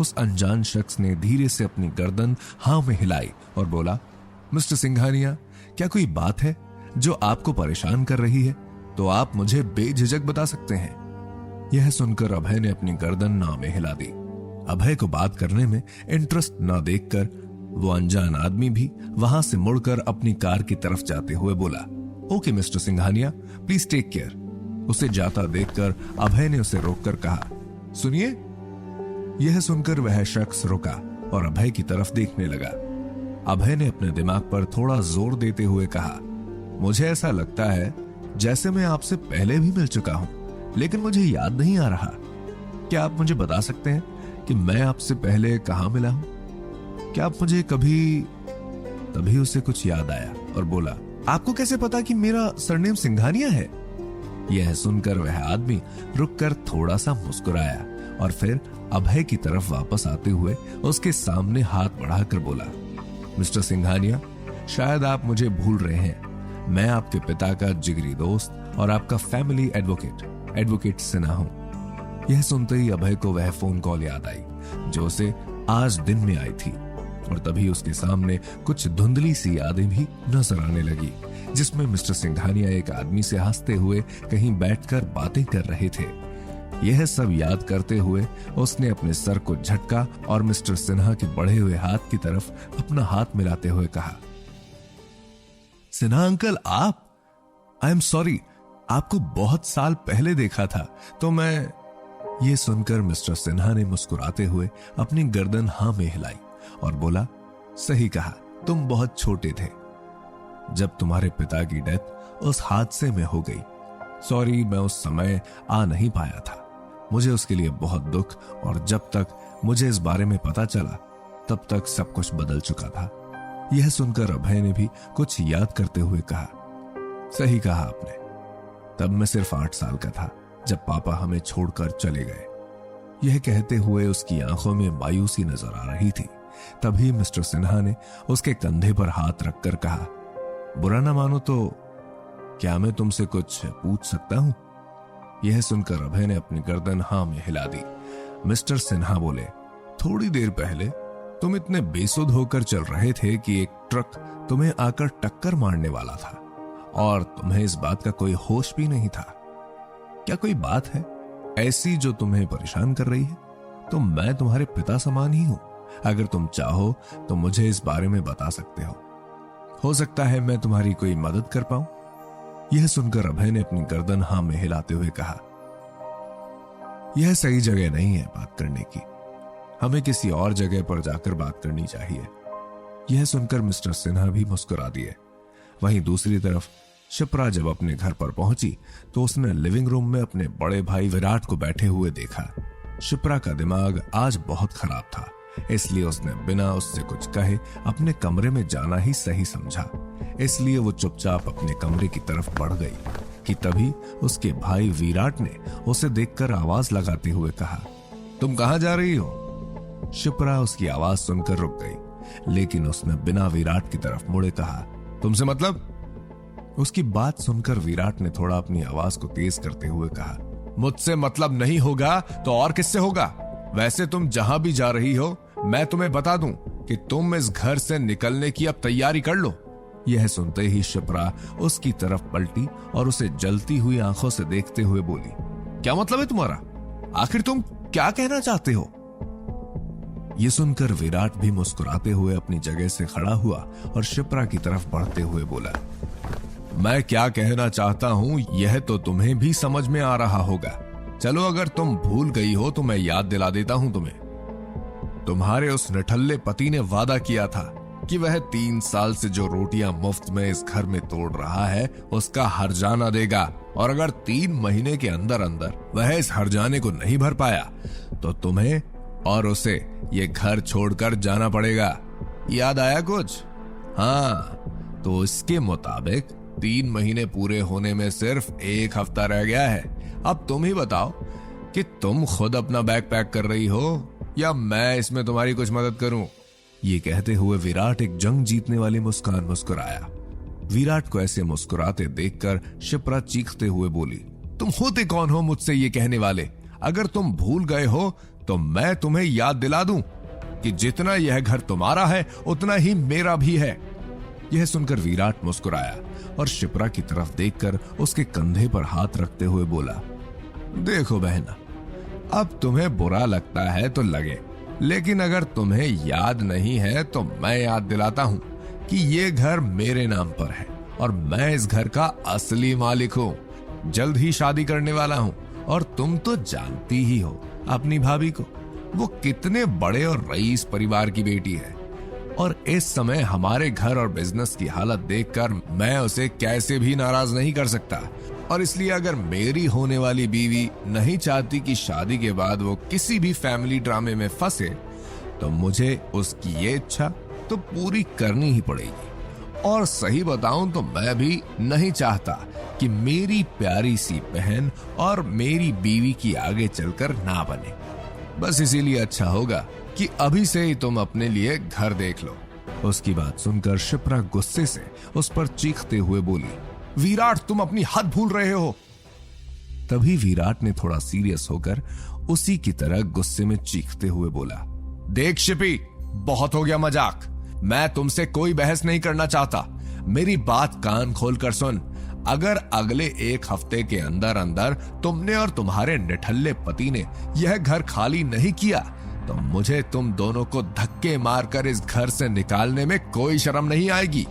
उस अनजान शख्स ने धीरे से अपनी गर्दन हाँ में हिलाई और बोला, मिस्टर सिंघानिया, क्या कोई बात है जो आपको परेशान कर रही है? तो आप मुझे बेझिझक बता सकते हैं। यह सुनकर अभय ने अपनी गर्दन ना में हिला दी। अभय को बात करने में इंटरेस्ट ना देखकर वो अनजान आदमी भी वहां से मुड़कर अपनी कार की तरफ जाते हुए बोला, okay mister Singhania, please take care. उसे जाता देखकर अभय ने उसे रोककर कहा, सुनिए। यह सुनकर वह शख्स रुका और अभय की तरफ देखने लगा। अभय ने अपने दिमाग पर थोड़ा जोर देते हुए कहा, मुझे ऐसा लगता है जैसे मैं आपसे पहले भी मिल चुका हूं, लेकिन मुझे याद नहीं आ रहा। क्या आप मुझे बता सकते हैं कि मैं आपसे पहले कहां मिला हूं? क्या आप मुझे कभी? तभी उसे कुछ याद आया और बोला, आपको कैसे पता कि मेरा सरनेम सिंघानिया है? यह सुनकर वह आदमी रुककर थोड़ा सा मुस्कुराया और फिर अभय की तरफ वापस आते हुए उसके सामने हाथ बढ़ाकर बोला, मिस्टर सिंघानिया, शायद आप मुझे भूल रहे हैं। मैं आपके पिता का जिगरी दोस्त और आपका फैमिली एडवोकेट सिन्हा हूं। यह सुनते ही अभय को वह फोन कॉल याद आई जो उसे आज दिन में आई थी और तभी उसके सामने कुछ धुंधली सी यादें भी नजर आने लगी, जिसमें मिस्टर सिंघानिया एक आदमी से हंसते हुए कहीं बैठकर बातें कर रहे थे। यह सब याद करते हुए उसने अपने सर को झटका और मिस्टर सिन्हा के बढ़े हुए हाथ की तरफ अपना हाथ मिलाते हुए कहा, सिन्हा अंकल, आप? आई एम सॉरी, आपको बहुत साल पहले देखा था तो मैं ये सुनकर मिस्टर सिन्हा ने मुस्कुराते हुए अपनी गर्दन हाँ में हिलाई और बोला, सही कहा, तुम बहुत छोटे थे जब तुम्हारे पिता की डेथ उस हादसे में हो गई। सॉरी, मैं उस समय आ नहीं पाया था। मुझे उसके लिए बहुत दुख, और जब तक मुझे इस बारे में पता चला तब तक सब कुछ बदल चुका था। यह सुनकर अभय ने भी कुछ याद करते हुए कहा, सही कहा आपने। तब मैं सिर्फ 8 साल का था जब पापा हमें छोड़कर चले गए। यह कहते हुए उसकी आंखों में मायूसी नजर आ रही थी। तभी मिस्टर सिन्हा ने उसके कंधे पर हाथ रखकर कहा, बुरा ना मानो तो क्या मैं तुमसे कुछ पूछ सकता हूं? यह सुनकर अभय ने अपनी गर्दन हाँ में हिला दी। मिस्टर सिन्हा बोले, थोड़ी देर पहले तुम इतने बेसुध होकर चल रहे थे कि एक ट्रक तुम्हें आकर टक्कर मारने वाला था और तुम्हें इस बात का कोई होश भी नहीं था। क्या कोई बात है ऐसी जो तुम्हें परेशान कर रही है? तो मैं तुम्हारे पिता समान ही हूं। अगर तुम चाहो तो मुझे इस बारे में बता सकते हो सकता है मैं तुम्हारी कोई मदद कर पाऊं। यह सुनकर अभय ने अपनी गर्दन हाँ में हिलाते हुए कहा, यह सही जगह नहीं है बात करने की। हमें किसी और जगह पर जाकर बात करनी चाहिए। यह सुनकर मिस्टर सिन्हा भी मुस्कुरा दिए। वहीं दूसरी तरफ शिप्रा जब अपने घर पर पहुंची तो उसने लिविंग रूम में अपने बड़े भाई विराट को बैठे हुए देखा। शिप्रा का दिमाग आज बहुत खराब था, इसलिए उसने बिना उससे कुछ कहे अपने कमरे में जाना ही सही समझा। इसलिए वो चुपचाप अपने कमरे की तरफ बढ़ गई कि तभी उसके भाई विराट ने उसे देखकर आवाज लगाते हुए कहा, तुम कहां जा रही हो? शिप्रा उसकी आवाज सुनकर रुक गई, लेकिन उसने बिना विराट की तरफ मुड़े कहा, तुमसे मतलब? उसकी बात सुनकर विराट ने थोड़ा अपनी आवाज को तेज करते हुए कहा, मुझसे मतलब नहीं होगा तो और किससे होगा? वैसे तुम जहां भी जा रही हो मैं तुम्हें बता दूं कि तुम इस घर से निकलने की अब तैयारी कर लो। यह सुनते ही शिप्रा उसकी तरफ पलटी और उसे जलती हुई आंखों से देखते हुए बोली, क्या मतलब है तुम्हारा? आखिर तुम क्या कहना चाहते हो? यह सुनकर विराट भी मुस्कुराते हुए अपनी जगह से खड़ा हुआ और शिप्रा की तरफ बढ़ते हुए बोला, मैं क्या कहना चाहता हूं यह तो तुम्हें भी समझ में आ रहा होगा। चलो अगर तुम भूल गई हो तो मैं याद दिला देता हूं तुम्हें। तुम्हारे उस निठल्ले पति ने वादा किया था कि वह 3 साल से जो रोटियां मुफ्त में इस घर में तोड़ रहा है उसका हर्जाना देगा, और अगर 3 महीने के अंदर अंदर वह इस हर्जाने को नहीं भर पाया तो तुम्हें और उसे ये घर छोड़कर जाना पड़ेगा। याद आया कुछ? हाँ, तो इसके मुताबिक 3 महीने पूरे होने में सिर्फ 1 हफ्ता रह गया है। अब तुम ही बताओ कि तुम खुद अपना बैग पैक कर रही हो या मैं इसमें तुम्हारी कुछ मदद करूं? ये कहते हुए विराट एक जंग जीतने वाली मुस्कान मुस्कुराया। विराट को ऐसे मुस्कुराते देखकर शिप्रा चीखते हुए बोली, तुम होते कौन हो मुझसे ये कहने वाले? अगर तुम भूल गए हो तो मैं तुम्हें याद दिला दूं कि जितना यह घर तुम्हारा है उतना ही मेरा भी है। यह सुनकर विराट मुस्कुराया और शिप्रा की तरफ देखकर उसके कंधे पर हाथ रखते हुए बोला, देखो बहना, अब तुम्हें बुरा लगता है तो लगे, लेकिन अगर तुम्हें याद नहीं है तो मैं याद दिलाता हूं कि ये घर मेरे नाम पर है और मैं इस घर का असली मालिक हूं। जल्द ही शादी करने वाला हूं और तुम तो जानती ही हो अपनी भाभी को, वो कितने बड़े और रईस परिवार की बेटी है, और इस समय हमारे घर और बिजनेस की हालत देखकर मैं उसे कैसे भी नाराज नहीं कर सकता। और इसलिए अगर मेरी होने वाली बीवी नहीं चाहती कि शादी के बाद वो किसी भी फैमिली ड्रामे में फंसे तो मुझे उसकी ये इच्छा तो पूरी करनी ही पड़ेगी। और सही बताऊं तो मैं भी नहीं चाहता कि मेरी प्यारी सी बहन और मेरी बीवी की आगे चलकर ना बने। बस इसीलिए अच्छा होगा कि अभी से ही तुम अपने लिए घर देख लो। उसकी बात सुनकर शिप्रा गुस्से से उस पर चीखते हुए बोली, विराट तुम अपनी हद भूल रहे हो। तभी विराट ने थोड़ा सीरियस होकर उसी की तरह गुस्से में चीखते हुए बोला, देख शिपी, बहुत हो गया मजाक। मैं तुमसे कोई बहस नहीं करना चाहता। मेरी बात कान खोलकर सुन। अगर अगले 1 हफ्ते के अंदर अंदर तुमने और तुम्हारे निठल्ले पति ने यह घर खाली नहीं किया तो मुझे तुम दोनों को धक्के मारकर इस घर से निकालने में कोई शर्म नहीं आएगी।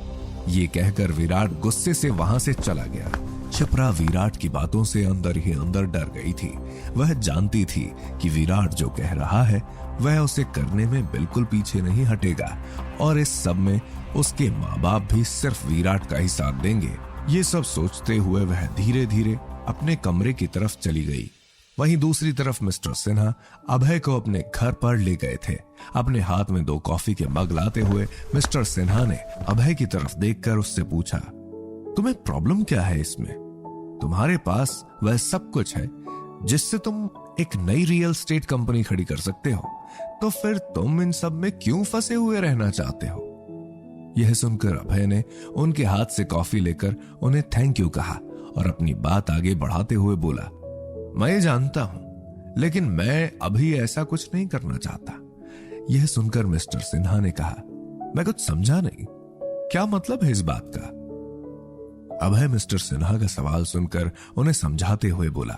ये कहकर विराट गुस्से से वहां से चला गया। शिप्रा विराट की बातों से अंदर ही अंदर डर गई थी। वह जानती थी कि विराट जो कह रहा है वह उसे करने में बिल्कुल पीछे नहीं हटेगा और इस सब में उसके माँ बाप भी सिर्फ विराट का ही साथ देंगे। ये सब सोचते हुए वह धीरे धीरे अपने कमरे की तरफ चली गई। वहीं दूसरी तरफ मिस्टर सिन्हा अभय को अपने घर पर ले गए थे। अपने हाथ में 2 कॉफी के मग लाते हुए मिस्टर सिन्हा ने अभय की तरफ देखकर उससे पूछा, तुम्हें प्रॉब्लम क्या है इसमें? तुम्हारे पास वह सब कुछ है जिससे तुम एक नई रियल एस्टेट कंपनी खड़ी कर सकते हो, तो फिर तुम इन सब में क्यों फंसे हुए रहना चाहते हो? यह सुनकर अभय ने उनके हाथ से कॉफी लेकर उन्हें थैंक यू कहा और अपनी बात आगे बढ़ाते हुए बोला, मैं जानता हूं, लेकिन मैं अभी ऐसा कुछ नहीं करना चाहता। यह सुनकर मिस्टर सिन्हा ने कहा, मैं कुछ समझा नहीं, क्या मतलब है इस बात का? अभय मिस्टर सिन्हा का सवाल सुनकर उन्हें समझाते हुए बोला,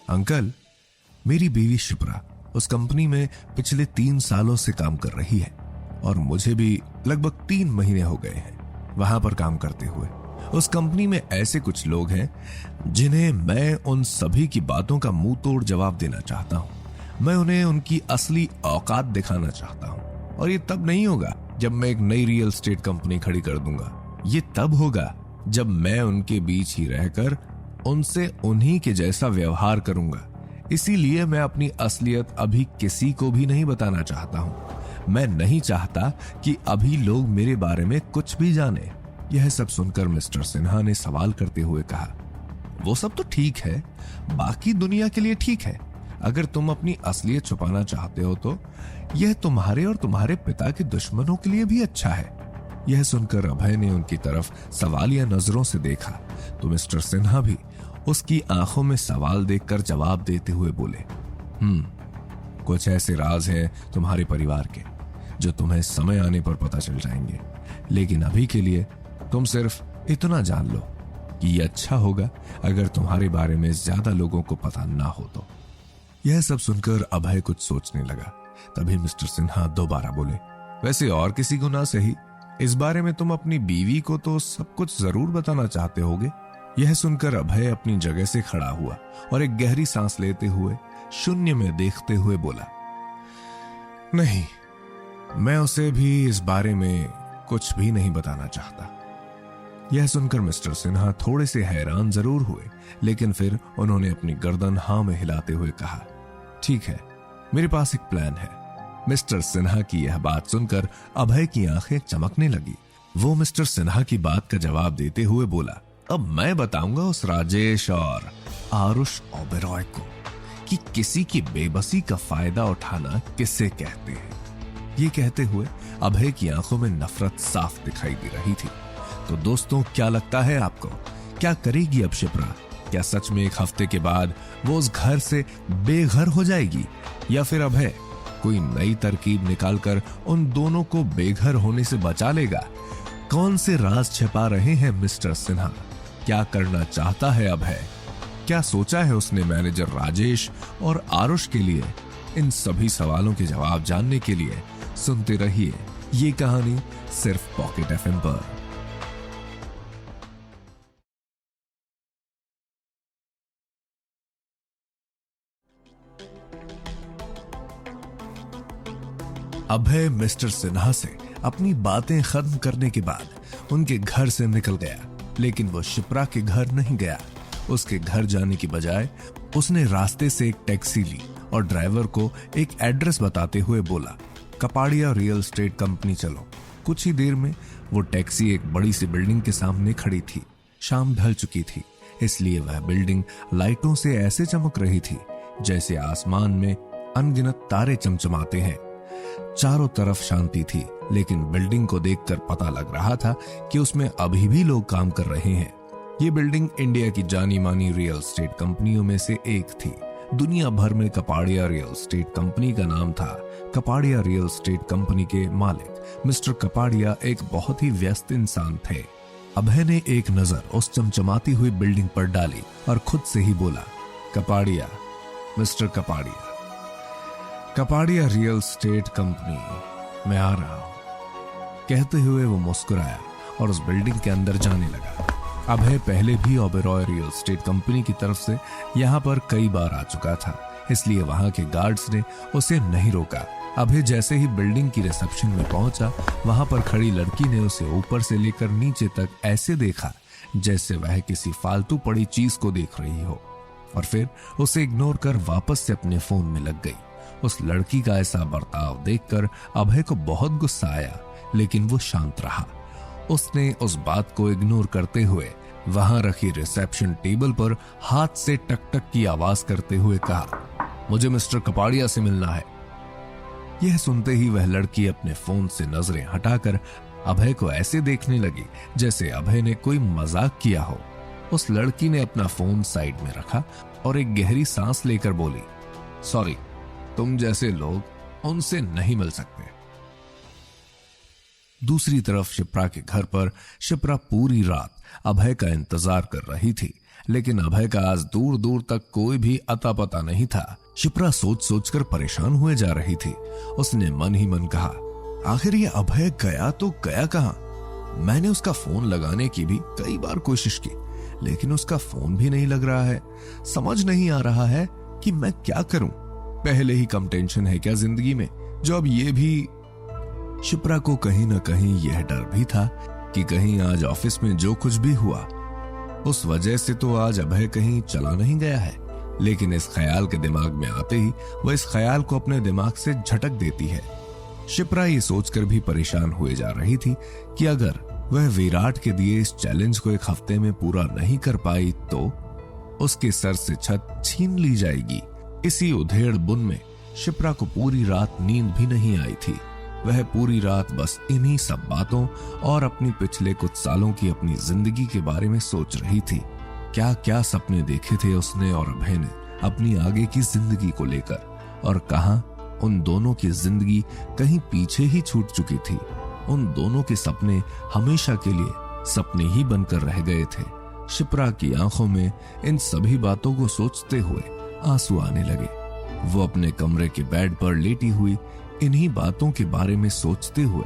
अंकल, मेरी बीवी शिप्रा उस कंपनी में पिछले 3 सालों से काम कर रही है और मुझे भी लगभग 3 महीने हो गए हैं वहां पर काम करते हुए। उस कंपनी में ऐसे कुछ लोग हैं जिन्हें मैं उन सभी की बातों का मुंह तोड़ जवाब देना चाहता हूं। मैं उन्हें उनकी असली औकात दिखाना चाहता हूं और ये तब नहीं होगा जब मैं एक नई रियल एस्टेट कंपनी खड़ी कर दूंगा। ये तब होगा जब मैं उनके बीच ही रहकर उनसे उन्हीं के जैसा व्यवहार करूंगा। इसीलिए मैं अपनी असलियत अभी किसी को भी नहीं बताना चाहता हूं। मैं नहीं चाहता कि अभी लोग मेरे बारे में कुछ भी जाने। यह सब सुनकर मिस्टर सिन्हा ने सवाल करते हुए कहा, वो सब तो ठीक है, बाकी दुनिया के लिए ठीक है। अगर तुम अपनी असलियत छुपाना चाहते हो तो यह तुम्हारे और तुम्हारे पिता के दुश्मनों के लिए भी अच्छा है। यह सुनकर अभय ने उनकी तरफ सवालिया नजरों से देखा तो मिस्टर सिन्हा भी उसकी आंखों में सवाल देखकर जवाब देते हुए बोले, कुछ ऐसे राज हैं तुम्हारे परिवार के जो तुम्हें समय आने पर पता चल जाएंगे, लेकिन अभी के लिए तुम सिर्फ इतना जान लो कि ये अच्छा होगा अगर तुम्हारे बारे में ज्यादा लोगों को पता ना हो तो। यह सब सुनकर अभय कुछ सोचने लगा। तभी मिस्टर सिन्हा दोबारा बोले, वैसे और किसी को ना सही, इस बारे में तुम अपनी बीवी को तो सब कुछ जरूर बताना चाहते होगे। यह सुनकर अभय अपनी जगह से खड़ा हुआ और एक गहरी सांस लेते हुए शून्य में देखते हुए बोला, नहीं, मैं उसे भी इस बारे में कुछ भी नहीं बताना चाहता। यह सुनकर मिस्टर सिन्हा थोड़े से हैरान जरूर हुए, लेकिन फिर उन्होंने अपनी गर्दन हाँ में हिलाते हुए कहा, ठीक है, मेरे पास एक प्लान है। मिस्टर सिन्हा की यह बात सुनकर अभय की आंखें चमकने लगी। वो मिस्टर सिन्हा की बात का जवाब देते हुए बोला, अब मैं बताऊंगा उस राजेश और आरुष ओबेरॉय को कि किसी की बेबसी का फायदा उठाना किसे कहते हैं। ये कहते हुए अभय की आंखों में नफरत साफ दिखाई दे रही थी। तो दोस्तों, क्या लगता है आपको, क्या करेगी अब शिप्रा? क्या सच में 1 हफ्ते के बाद वो उस घर से बेघर हो जाएगी, या फिर अभय कोई नई तरकीब निकालकर उन दोनों को बेघर होने से बचा लेगा? कौन से राज छिपा रहे हैं मिस्टर सिन्हा? क्या करना चाहता है अभय? क्या सोचा है उसने मैनेजर राजेश और आरुष के लिए? इन सभी सवालों के जवाब जानने के लिए सुनते रहिए ये कहानी सिर्फ पॉकेट एफएम पर। अभय मिस्टर सिन्हा से अपनी बातें खत्म करने के बाद उनके घर से निकल गया, लेकिन वो शिप्रा के घर नहीं गया। उसके घर जाने की बजाय उसने रास्ते से एक टैक्सी ली और ड्राइवर को एक एड्रेस बताते हुए बोला, कपाड़िया रियल एस्टेट कंपनी चलो। कुछ ही देर में वो टैक्सी एक बड़ी सी बिल्डिंग के सामने खड़ी थी। शाम ढल चुकी थी, इसलिए वह बिल्डिंग लाइटों से ऐसे चमक रही थी जैसे आसमान में अनगिनत तारे चमचमाते हैं। चारों तरफ शांति थी, लेकिन बिल्डिंग को देखकर पता लग रहा था कि उसमें अभी भी लोग काम कर रहे हैं। ये बिल्डिंग इंडिया की जानी मानी रियल एस्टेट कंपनियों में से एक थी। दुनिया भर में कपाड़िया रियल एस्टेट कंपनी का नाम था। कपाड़िया रियल एस्टेट कंपनी के मालिक मिस्टर कपाड़िया एक बहुत ही व्यस्त इंसान थे। अभय ने एक नजर उस चमचमाती हुई बिल्डिंग पर डाली और खुद से ही बोला, Kapadia, mister Kapadia, Kapadia real estate company, मैं आ रहा हूं। कहते हुए वो मुस्कुराया और उस बिल्डिंग के अंदर जाने लगा। अभय पहले भी ओबेरॉय रियल एस्टेट कंपनी की तरफ से यहाँ पर कई बार आ चुका था, इसलिए वहां के गार्ड्स ने उसे नहीं रोका। अभय जैसे ही बिल्डिंग की रिसेप्शन में पहुंचा, वहां पर खड़ी लड़की ने उसे ऊपर से लेकर नीचे तक ऐसे देखा जैसे वह किसी फालतू पड़ी चीज को देख रही हो, और फिर उसे इग्नोर कर वापस से अपने फोन में लग गई। उस लड़की का ऐसा बर्ताव देखकर अभय को बहुत गुस्सा आया, लेकिन वो शांत रहा। उसने उस बात को इग्नोर करते हुए वहां रखी रिसेप्शन टेबल पर हाथ से टक टक की आवाज करते हुए कहा, मुझे मिस्टर कपाड़िया से मिलना है। यह सुनते ही वह लड़की अपने फोन से नजरें हटाकर अभय को ऐसे देखने लगी जैसे अभय ने कोई मजाक किया हो। उस लड़की ने अपना फोन साइड में रखा और एक गहरी सांस लेकर बोली, सॉरी, तुम जैसे लोग उनसे नहीं मिल सकते। दूसरी तरफ शिप्रा के घर पर शिप्रा पूरी रात अभय का इंतजार कर रही थी, लेकिन अभय का आज दूर दूर तक कोई भी अता पता नहीं था। शिप्रा सोच सोचकर परेशान हुए जा रही थी। उसने मन ही मन कहा, आखिर ये अभय गया तो गया कहां? मैंने उसका फोन लगाने की भी कई बार कोशिश की, लेकिन उसका फोन भी नहीं लग रहा है। समझ नहीं आ रहा है कि मैं क्या करूं। पहले ही कम टेंशन है क्या जिंदगी में, जो अब ये भी। शिप्रा को कहीं ना कहीं यह डर भी था कि कहीं आज ऑफिस में जो कुछ भी हुआ उस वजह से तो आज अभय कहीं चला नहीं गया है। लेकिन इस ख्याल के दिमाग में आते ही वह इस ख्याल को अपने दिमाग से झटक देती है। शिप्रा ये सोचकर भी परेशान हुए जा रही थी कि अगर वह विराट के दिए इस चैलेंज को एक हफ्ते में पूरा नहीं कर पाई तो उसके सर से छत छीन ली जाएगी। इसी उधेड़ बुन में शिप्रा को पूरी रात नींद भी नहीं आई थी। वह पूरी रात बस इन्हीं सब बातों और अपनी पिछले कुछ सालों की अपनी जिंदगी के बारे में सोच रही थी। क्या क्या सपने देखे थे उसने और अभय ने अपनी आगे की जिंदगी को लेकर, और कहां उन दोनों की जिंदगी कहीं पीछे ही छूट चुकी थी। उन दोनों के सपने हमेशा के लिए सपने ही बनकर रह गए थे। शिप्रा की आंखों में इन सभी बातों को सोचते हुए आंसू आने लगे। वो अपने कमरे के बेड पर लेटी हुई इन्हीं बातों के बारे में सोचते हुए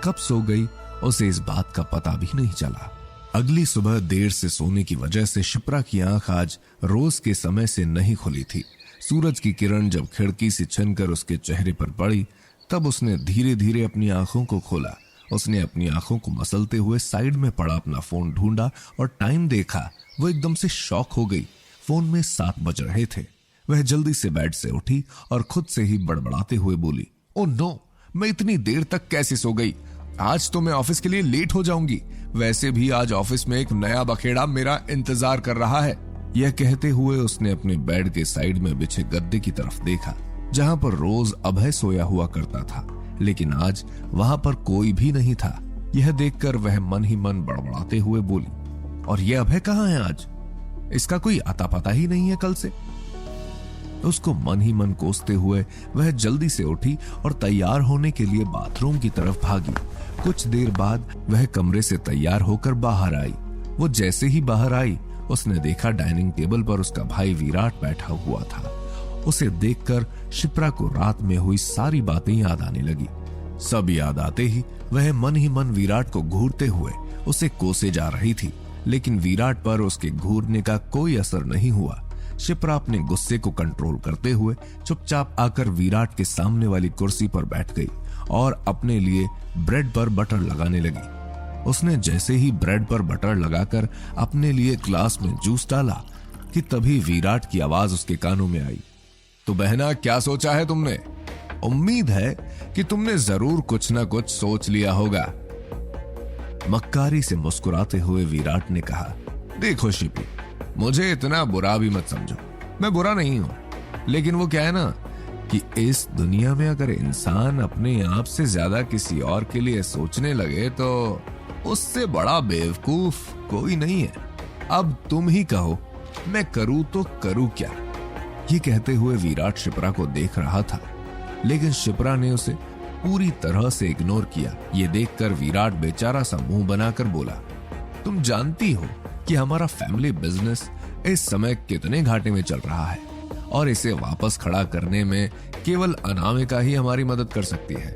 कब सो गई उसे इस बात का पता भी नहीं चला। अगली सुबह देर से सोने की वजह से शिप्रा की आंख आज रोज के समय से नहीं खुली थी। सूरज की किरण जब खिड़की से छनकर उसके चेहरे पर पड़ी तब उसने धीरे धीरे अपनी आंखों को खोला। उसने अपनी आंखों को मसलते हुए साइड में पड़ा अपना फोन ढूंढा और टाइम देखा। वो एकदम से शॉक हो गई। फोन में 7 बज रहे थे। वह जल्दी से बेड से उठी और खुद से ही बड़बड़ाते हुए बोली, ओह नो, मैं इतनी देर तक कैसे सो गई? आज तो मैं ऑफिस के लिए लेट हो जाऊंगी। वैसे भी आज ऑफिस में एक नया बखेड़ा मेरा इंतजार कर रहा है। यह कहते हुए उसने अपने बेड के साइड में बिछे गद्दे की तरफ देखा, जहां पर रोज अभय सोया हुआ करता था, लेकिन आज वहां पर कोई भी नहीं था। यह देखकर वह मन ही मन बड़बड़ाते हुए बोली, और यह अभय कहां है आज? इसका कोई अता पता ही नहीं है कल से। उसको मन ही मन कोसते हुए वह जल्दी से उठी और तैयार होने के लिए बाथरूम की तरफ भागी। कुछ देर बाद वह कमरे से तैयार होकर बाहर आई। वो जैसे ही बाहर आई उसने देखा डाइनिंग टेबल पर उसका भाई विराट बैठा हुआ था। उसे देखकर शिप्रा को रात में हुई सारी बातें याद आने लगी। सब याद आते ही वह मन ही मन विराट को घूरते हुए उसे कोसे जा रही थी, लेकिन विराट पर उसके घूरने का कोई असर नहीं हुआ। शिप्रा अपने गुस्से को कंट्रोल करते हुए चुपचाप आकर विराट के सामने वाली कुर्सी पर बैठ गई और अपने लिए ब्रेड पर बटर लगाने लगी। उसने जैसे ही ब्रेड पर बटर लगाकर अपने लिए ग्लास में जूस डाला कि तभी विराट की आवाज उसके कानों में आई, तो बहना क्या सोचा है तुमने? उम्मीद है कि तुमने जरूर कुछ ना कुछ सोच लिया होगा। मक्कारी से मुस्कुराते हुए विराट ने कहा, देखो शिपी, मुझे इतना बुरा भी मत समझो। मैं बुरा नहीं हूं, लेकिन वो क्या है ना कि इस दुनिया में अगर इंसान अपने आप से ज्यादा किसी और के लिए सोचने लगे तो उससे बड़ा बेवकूफ कोई नहीं है। अब तुम ही कहो, मैं करूं तो करूं क्या? ये कहते हुए विराट शिप्रा को देख रहा था, लेकिन शिप्रा ने उसे पूरी तरह से इग्नोर किया। ये देखकर विराट बेचारा सा मुंह बनाकर बोला, तुम जानती हो कि हमारा फैमिली बिजनेस इस समय कितने घाटे में चल रहा है और इसे वापस खड़ा करने में केवल अनामिका ही हमारी मदद कर सकती है।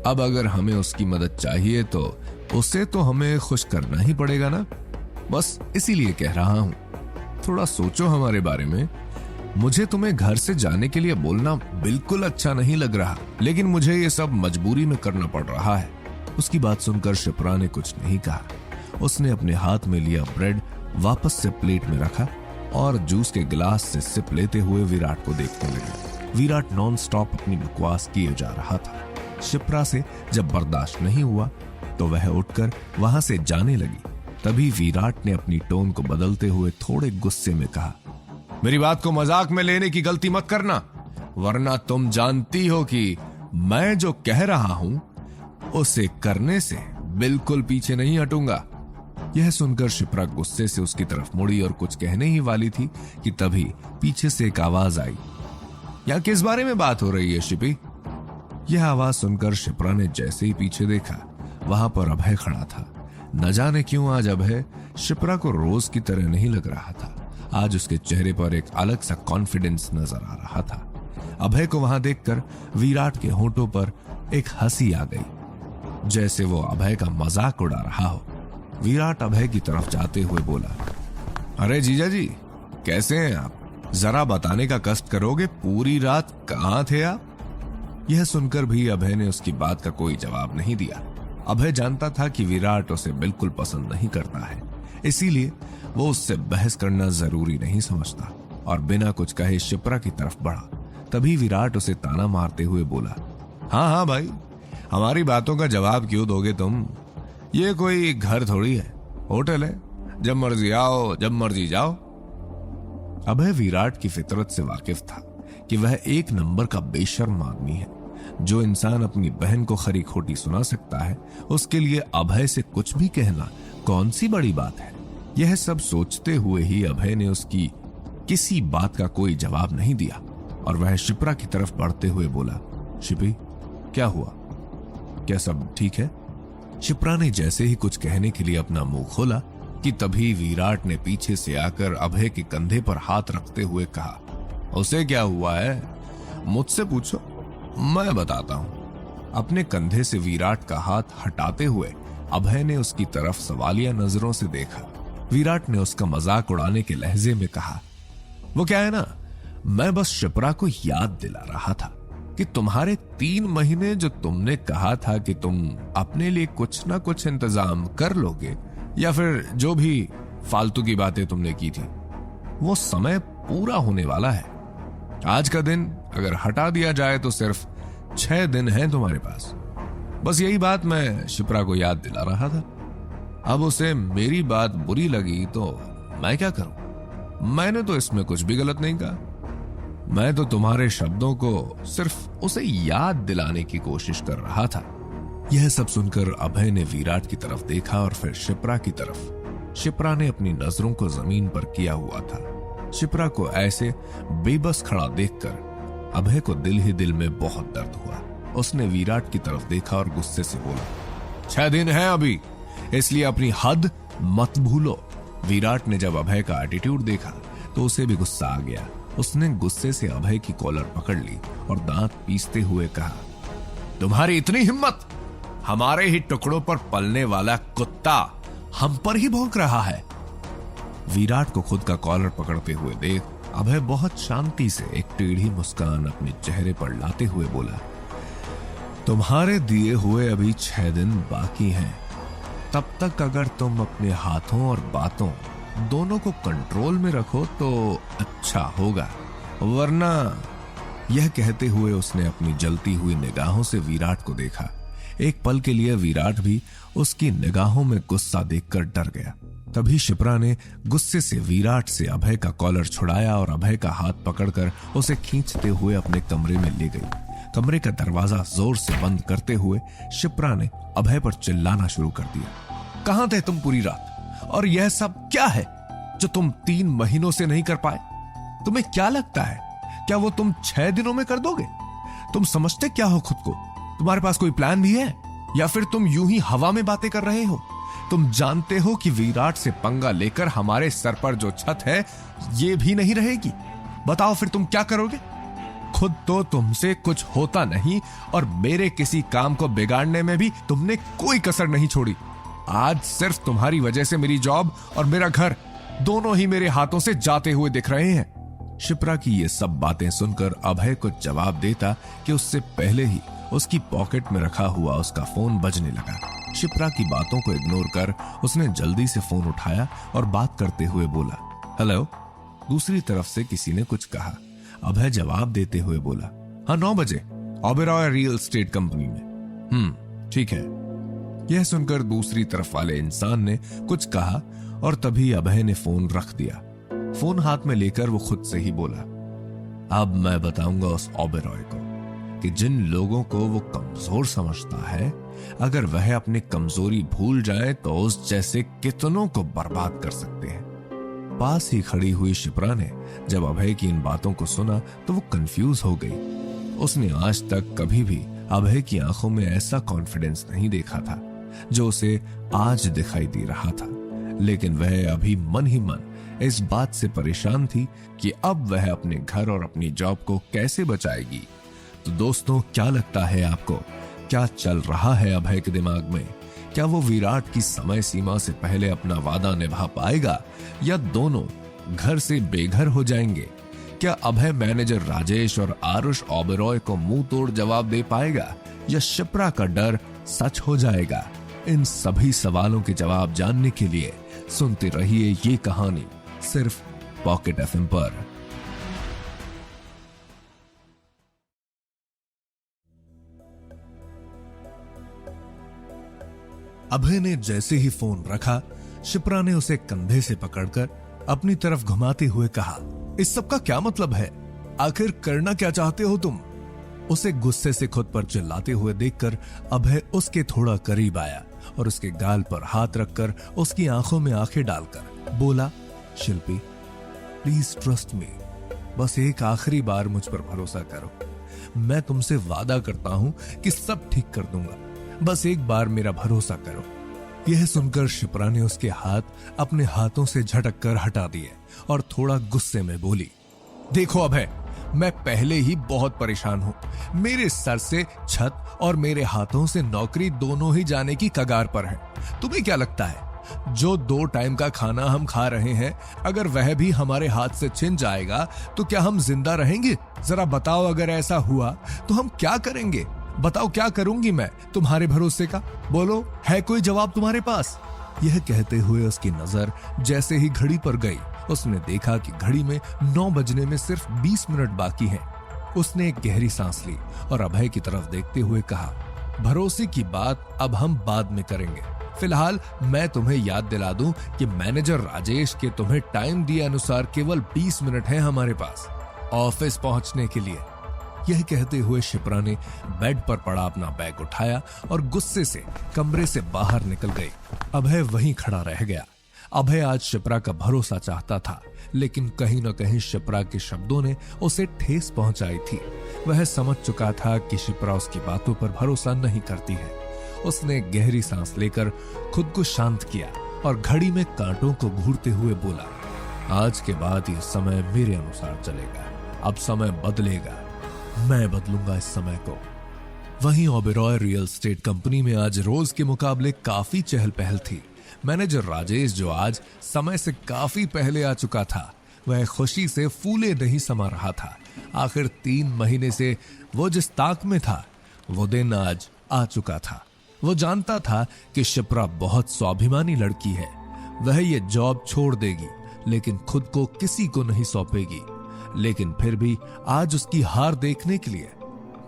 अब अगर हमें उसकी मदद चाहिए तो उसे तो हमें खुश करना ही पड़ेगा ना। बस इसीलिए कह रहा हूं, थोड़ा सोचो हमारे बारे में। मुझे तुम्हें घर से जाने के लिए बोलना बिल्कुल अच्छा नहीं लग रहा, लेकिन मुझे ये सब मजबूरी में करना पड़ रहा है। उसकी बात सुनकर शिप्रा ने कुछ नहीं कहा। उसने अपने हाथ में लिया ब्रेड वापस से प्लेट में रखा और जूस के गिलास से सिप लेते हुए विराट को देखने लगी। विराट नॉन स्टॉप अपनी बकवास किए जा रहा था। शिप्रा से जब बर्दाश्त नहीं हुआ तो वह उठकर वहां से जाने लगी। तभी विराट ने अपनी टोन को बदलते हुए थोड़े गुस्से में कहा, मेरी बात को मजाक में लेने की गलती मत करना, वरना तुम जानती हो कि मैं जो कह रहा हूं उसे करने से बिल्कुल पीछे नहीं हटूंगा। यह सुनकर शिप्रा गुस्से से उसकी तरफ मुड़ी और कुछ कहने ही वाली थी कि तभी पीछे से एक आवाज आई, यहां किस बारे में बात हो रही है शिपी? यह आवाज सुनकर शिप्रा ने जैसे ही पीछे देखा, वहां पर अभय खड़ा था। न जाने क्यों आज अभय शिप्रा को रोज की तरह नहीं लग रहा था। आज उसके चेहरे पर एक अलग सा कॉन्फिडेंस नजर आ रहा था। अभय को वहां देखकर विराट के होंठों पर एक हंसी आ गई, जैसे वो अभय का मजाक उड़ा रहा हो। विराट अभय की तरफ जाते हुए बोला, अरे जीजा जी, कैसे हैं आप? जरा बताने का कष्ट करोगे, पूरी रात कहां थे आप? यह सुनकर भी अभय ने उसकी बात का कोई जवाब नहीं दिया। अभय जानता था कि विराट उसे बिल्कुल पसंद नहीं करता है, इसीलिए वो उससे बहस करना जरूरी नहीं समझता और बिना कुछ कहे शिप्रा की तरफ बढ़ा। तभी विराट उसे ताना मारते हुए बोला, हाँ हाँ भाई, हमारी बातों का जवाब क्यों दोगे तुम? ये कोई घर थोड़ी है, होटल है, जब मर्जी आओ जब मर्जी जाओ। अभय विराट की फितरत से वाकिफ था कि वह एक नंबर का बेशर्म आदमी है। जो इंसान अपनी बहन को खरी खोटी सुना सकता है, उसके लिए अभय से कुछ भी कहना कौन सी बड़ी बात है। यह सब सोचते हुए ही अभय ने उसकी किसी बात का कोई जवाब नहीं दिया और वह शिप्रा की तरफ बढ़ते हुए बोला, शिपी क्या हुआ, क्या सब ठीक है? शिप्रा ने जैसे ही कुछ कहने के लिए अपना मुंह खोला कि तभी विराट ने पीछे से आकर अभय के कंधे पर हाथ रखते हुए कहा, उसे क्या हुआ है, मुझसे पूछो, मैं बताता हूं। अपने कंधे से विराट का हाथ हटाते हुए अभय ने उसकी तरफ सवालिया नजरों से देखा। विराट ने उसका मजाक उड़ाने के लहजे में कहा, वो क्या है ना, मैं बस शिप्रा को याद दिला रहा था कि तुम्हारे 3 महीने जो तुमने कहा था कि तुम अपने लिए कुछ ना कुछ इंतजाम कर लोगे, या फिर जो भी फालतू की बातें तुमने की थी, वो समय पूरा होने वाला है। आज का दिन अगर हटा दिया जाए तो सिर्फ 6 दिन है तुम्हारे पास। बस यही बात मैं शिप्रा को याद दिला रहा था। अब उसे मेरी बात बुरी लगी तो मैं क्या करूं? मैंने तो इसमें कुछ भी गलत नहीं कहा। मैं तो तुम्हारे शब्दों को सिर्फ उसे याद दिलाने की कोशिश कर रहा था। यह सब सुनकर अभय ने विराट की तरफ देखा और फिर शिप्रा की तरफ। शिप्रा ने अपनी नजरों को जमीन पर किया हुआ था। शिप्रा को ऐसे बेबस खड़ा देखकर अभय को दिल ही दिल में बहुत दर्द हुआ। उसने विराट की तरफ देखा और गुस्से से बोला, 6 दिन है अभी, इसलिए अपनी हद मत भूलो। विराट ने जब अभय का एटीट्यूड देखा तो उसे भी गुस्सा आ गया। उसने गुस्से से अभय की कॉलर पकड़ ली और दांत पीसते हुए कहा, तुम्हारी इतनी हिम्मत, हमारे ही टुकड़ों पर पलने वाला कुत्ता हम पर ही भौंक रहा है। विराट को खुद का कॉलर पकड़ते हुए देख अभय बहुत शांति से एक टेढ़ी मुस्कान अपने चेहरे पर लाते हुए बोला, तुम्हारे दिए हुए अभी 6 दिन बाकी हैं। तब तक अगर तुम अपने हाथों और बातों दोनों को कंट्रोल में रखो तो अच्छा होगा, वरना। यह कहते हुए उसने अपनी जलती हुई निगाहों से विराट को देखा। एक पल के लिए विराट भी उसकी निगाहों में गुस्सा देखकर डर गया। तभी शिप्रा ने गुस्से से विराट से अभय का कॉलर छुड़ाया और अभय का हाथ पकड़कर उसे खींचते हुए अपने कमरे में ले गई। कमरे का दरवाजा जोर से बंद करते हुए शिप्रा ने अभय पर चिल्लाना शुरू कर दिया, कहां थे तुम पूरी रात? और यह सब क्या है जो तुम 3 महीनों से नहीं कर पाए? तुम्हें क्या लगता है, क्या वो तुम 6 दिनों में कर दोगे? तुम समझते क्या हो खुद को? तुम्हारे पास कोई प्लान भी है या फिर तुम यूं ही हवा में बातें कर रहे हो? तुम जानते हो कि विराट से पंगा लेकर हमारे सर पर जो छत है ये भी नहीं रहेगी। बताओ फिर तुम क्या करोगे? खुद तो तुमसे कुछ होता नहीं और मेरे किसी काम को बिगाड़ने में भी तुमने कोई कसर नहीं छोड़ी। आज सिर्फ तुम्हारी वजह से मेरी जॉब और मेरा घर दोनों ही मेरे हाथों से जाते हुए दिख रहे हैं। शिप्रा की ये सब बातें सुनकर अभय कुछ जवाब देता कि उससे पहले ही उसकी पॉकेट में रखा हुआ उसका फोन बजने लगा। शिप्रा की बातों को इग्नोर कर उसने जल्दी से फोन उठाया और बात करते हुए बोला, हेलो। दूसरी तरफ से किसी ने कुछ कहा। अभय जवाब देते हुए बोला, हाँ 9 बजे ओबेरॉय रियल एस्टेट कंपनी में। ठीक है। यह सुनकर दूसरी तरफ वाले इंसान ने कुछ कहा और तभी अभय ने फोन रख दिया। फोन हाथ में लेकर वो खुद से ही बोला, अब मैं बताऊंगा उस ओबेरॉय को कि जिन लोगों को वो कमजोर समझता है, अगर वह अपनी कमजोरी भूल जाए तो उस जैसे कितनों को बर्बाद कर सकते हैं। पास ही खड़ी हुई शिप्रा ने जब अभय की इन बातों को सुना तो वो कंफ्यूज हो गई। उसने आज तक कभी भी अभय की आंखों में ऐसा कॉन्फिडेंस नहीं देखा था जो उसे आज दिखाई दे रहा था, लेकिन वह अभी मन ही मन इस बात से परेशान थी कि अब वह अपने घर और अपनी जॉब को कैसे बचाएगी। तो दोस्तों, क्या लगता है आपको, क्या चल रहा है अभय के दिमाग में? क्या वो विराट की समय सीमा से पहले अपना वादा निभा पाएगा या दोनों घर से बेघर हो जाएंगे? क्या अभय मैनेजर राजेश और आरुष ओबेरॉय को मुंह तोड़ जवाब दे पाएगा या शिप्रा का डर सच हो जाएगा? इन सभी सवालों के जवाब जानने के लिए सुनते रहिए ये कहानी सिर्फ पॉकेट एफएम पर। अभय ने जैसे ही फोन रखा, शिप्रा ने उसे कंधे से पकड़कर अपनी तरफ घुमाते हुए कहा, इस सब का क्या मतलब है? आखिर करना क्या चाहते हो तुम? उसे गुस्से से खुद पर चिल्लाते हुए देखकर अभय उसके थोड़ा करीब आया और उसके गाल पर हाथ रखकर उसकी आंखों में आंखें डालकर बोला, शिल्पी प्लीज ट्रस्ट मी, बस एक आखिरी बार मुझ पर भरोसा करो। मैं तुमसे वादा करता हूं कि सब ठीक कर दूंगा, बस एक बार मेरा भरोसा करो। यह सुनकर शिप्रा ने उसके हाथ अपने हाथों से झटक कर हटा दिए और थोड़ा गुस्से में बोली, देखो अभय, मैं पहले ही बहुत परेशान हूं। मेरे सर से छत और मेरे हाथों से नौकरी दोनों ही जाने की कगार पर है। तुम्हें क्या लगता है जो 2 टाइम का खाना हम खा रहे हैं, अगर वह भी हमारे हाथ से छिन जाएगा तो क्या हम जिंदा रहेंगे? जरा बताओ, अगर ऐसा हुआ तो हम क्या करेंगे? बताओ क्या करूंगी मैं तुम्हारे भरोसे का? बोलो, है कोई जवाब तुम्हारे पास? यह कहते हुए उसकी नजर जैसे ही घड़ी पर गई, उसने देखा कि घड़ी में 9 बजने में सिर्फ 20 मिनट बाकी हैं। उसने एक गहरी सांस ली और अभय की तरफ देखते हुए कहा, भरोसे की बात अब हम बाद में करेंगे। फिलहाल मैं तुम्हें याद दिला दूं कि मैनेजर राजेश के तुम्हें टाइम दिए अनुसार केवल 20 मिनट हैं हमारे पास ऑफिस पहुंचने के लिए। यह कहते हुए शिप्रा ने बेड पर पड़ा अपना बैग उठाया और गुस्से से कमरे से बाहर निकल गई। अभय वहीं खड़ा रह गया। अभय आज शिप्रा का भरोसा चाहता था, लेकिन कहीं न कहीं शिप्रा के शब्दों ने उसे ठेस पहुंचाई थी। वह समझ चुका था कि शिप्रा उसकी बातों पर भरोसा नहीं करती है। उसने गहरी सांस लेकर खुद को शांत किया और घड़ी में कांटों को घूरते हुए बोला, आज के बाद ये समय मेरे अनुसार चलेगा। अब समय बदलेगा, मैं बदलूंगा इस समय को। वहीं ओबेरॉय रियल एस्टेट कंपनी में आज रोज के मुकाबले काफी चहल पहल थी। मैनेजर राजेश, जो आज समय से काफी पहले आ चुका था, वह खुशी से फूले नहीं समा रहा था। आखिर 3 महीने से वो जिस ताक में था, वो दिन आज आ चुका था। वो जानता था कि शिप्रा बहुत स्वाभिमानी लड़की है। वह ये जॉब छोड़ देगी, लेकिन खुद को किसी को नहीं सौंपेगी। लेकिन फिर भी आज उसकी हार देखने के लिए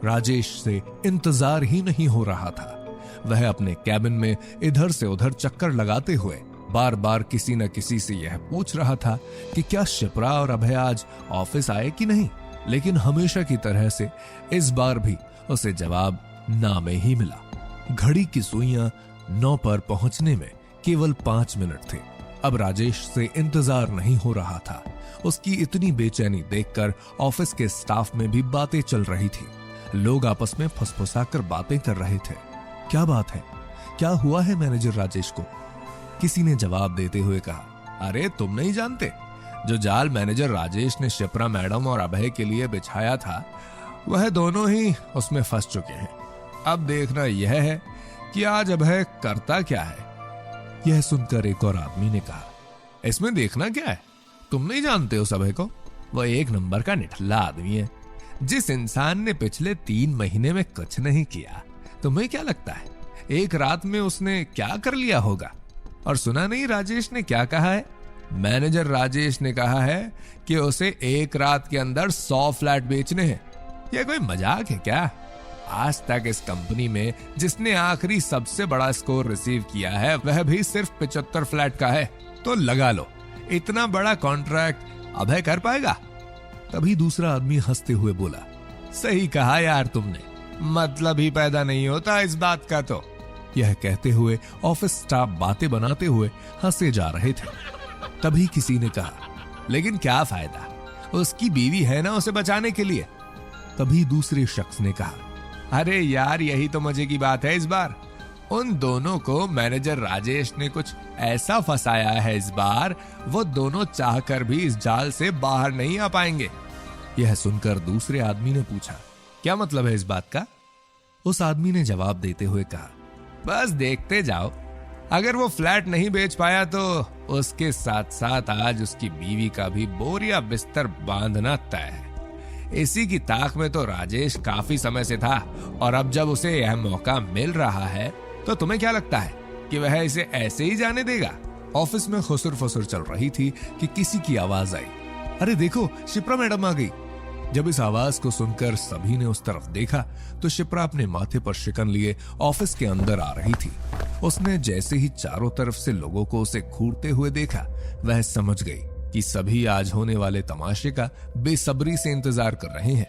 राजेश से इंतजार ही नहीं हो रहा था। वह अपने कैबिन में इधर से उधर चक्कर लगाते हुए बार बार किसी न किसी से यह पूछ रहा था कि क्या शिप्रा और अभय आज ऑफिस आए कि नहीं। लेकिन हमेशा की तरह से इस बार भी उसे जवाब ना में ही मिला। घड़ी की सुइयां 9 पर पहुंचने में केवल 5 मिनट थे। अब राजेश से इंतजार नहीं हो रहा था। उसकी इतनी बेचैनी देखकर ऑफिस के स्टाफ में भी बातें चल रही थी। लोग आपस में फुसफुसाकर बातें कर रहे थे। क्या बात है? क्या हुआ है मैनेजर राजेश को? किसी ने जवाब देते हुए कहा, अरे तुम नहीं जानते, जो जाल मैनेजर राजेश ने शिप्रा मैडम और अभय के लिए बिछाया था, वह दोनों ही उसमें फंस चुके हैं। अब देखना यह है कि आज अभय करता क्या है। यह सुनकर एक और आदमी ने कहा, इसमें देखना क्या है, तुम नहीं जानते हो सब को, वह एक नंबर का निठल्ला आदमी है। जिस इंसान ने पिछले 3 महीने में कुछ नहीं किया, तुम्हें क्या लगता है एक रात में उसने क्या कर लिया होगा? और सुना नहीं राजेश ने क्या कहा है? मैनेजर राजेश ने कहा है कि उसे एक रात के अंदर 100 फ्लैट बेचने हैं। यह कोई मजाक है क्या? आज तक इस कंपनी में जिसने आखिरी सबसे बड़ा स्कोर रिसीव किया है वह भी सिर्फ 75 फ्लैट का है। तो लगा लो, इतना बड़ा कॉन्ट्रैक्ट अभय कर पाएगा? तभी दूसरा आदमी हंसते हुए बोला, सही कहा यार तुमने, मतलब ही पैदा नहीं होता इस बात का तो। यह कहते हुए ऑफिस स्टाफ बातें बनाते हुए हंसे जा रहे थे। तभी किसी ने कहा, लेकिन क्या फायदा, उसकी बीवी है ना उसे बचाने के लिए। तभी दूसरे शख्स ने कहा, अरे यार यही तो मजे की बात है, इस बार उन दोनों को मैनेजर राजेश ने कुछ ऐसा फंसाया है, इस बार वो दोनों चाहकर भी इस जाल से बाहर नहीं आ पाएंगे। यह सुनकर दूसरे आदमी ने पूछा, क्या मतलब है इस बात का? उस आदमी ने जवाब देते हुए कहा, बस देखते जाओ, अगर वो फ्लैट नहीं बेच पाया तो उसके साथ साथ आज उसकी बीवी का भी बोरिया बिस्तर बांधना तय है। इसी की ताक में तो राजेश काफी समय से था, और अब जब उसे यह मौका मिल रहा है तो तुम्हें क्या लगता है कि वह इसे ऐसे ही जाने देगा? ऑफिस में खुसर फुसर चल रही थी कि किसी की आवाज आई, अरे देखो शिप्रा मैडम आ गई। जब इस आवाज को सुनकर सभी ने उस तरफ देखा तो शिप्रा अपने माथे पर शिकन लिए ऑफिस के अंदर आ रही थी। उसने जैसे ही चारों तरफ से लोगों को उसे घूरते हुए देखा, वह समझ गई कि सभी आज होने वाले तमाशे का बेसब्री से इंतजार कर रहे हैं।